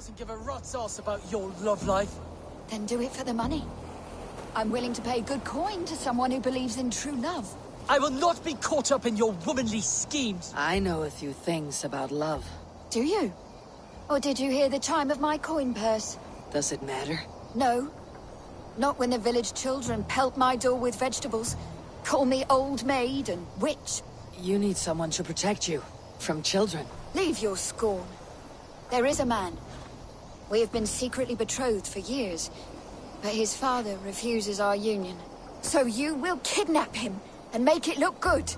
doesn't give a rat's ass about your love life. Then do it for the money. I'm willing to pay good coin to someone who believes in true love. I will not be caught up in your womanly schemes. I know a few things about love. Do you? Or did you hear the chime of my coin purse? Does it matter? No. Not when the village children pelt my door with vegetables, call me old maid and witch. You need someone to protect you. From children. Leave your scorn. There is a man. We have been secretly betrothed for years, but his father refuses our union. So you will kidnap him and make it look good.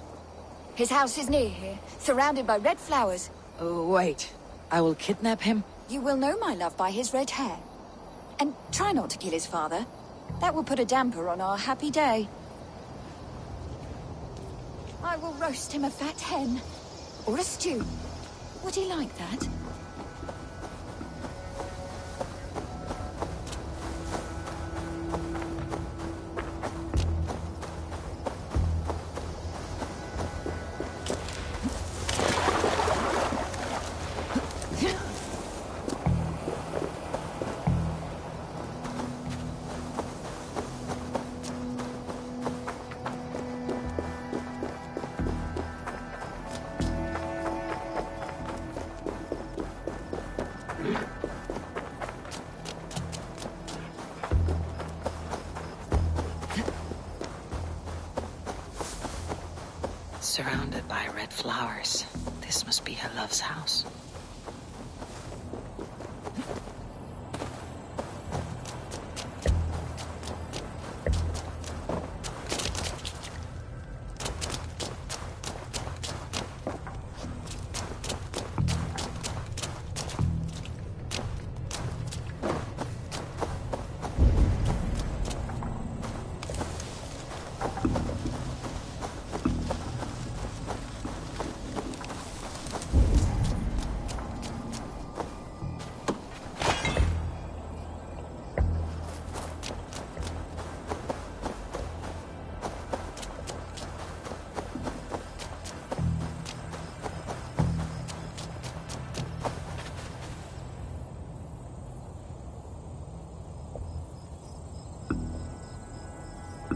His house is near here, surrounded by red flowers. Oh, wait. I will kidnap him? You will know my love by his red hair. And try not to kill his father. That will put a damper on our happy day. I will roast him a fat hen. Or a stew. Would he like that? Surrounded by red flowers. This must be her love's house.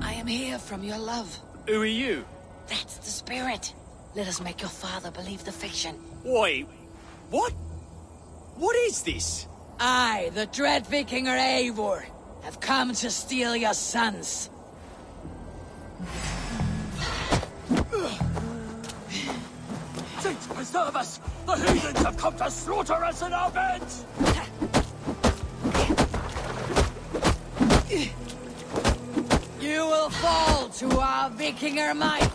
I am here from your love. Who are you? That's the spirit. Let us make your father believe the fiction. Wait, what? What is this? I, the dread Vikinger Eivor, have come to steal your sons. Saints preserve us! The heathens have come to slaughter us in our beds! You will fall to our Vikinger might!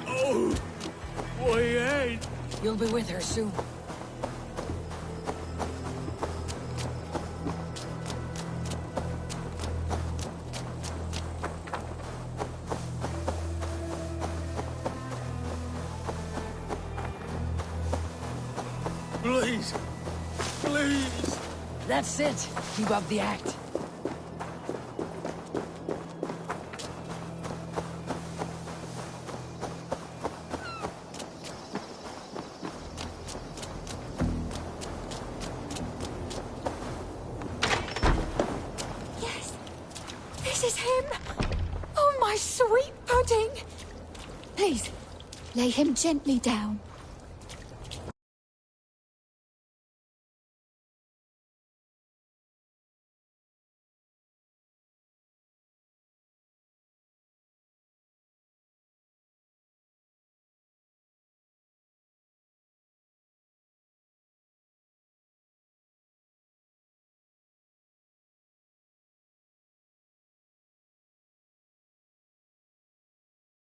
Oh, my head! You'll be with her soon. Please. Please. That's it. Keep up the act. Yes. This is him. Oh, my sweet pudding. Please, lay him gently down.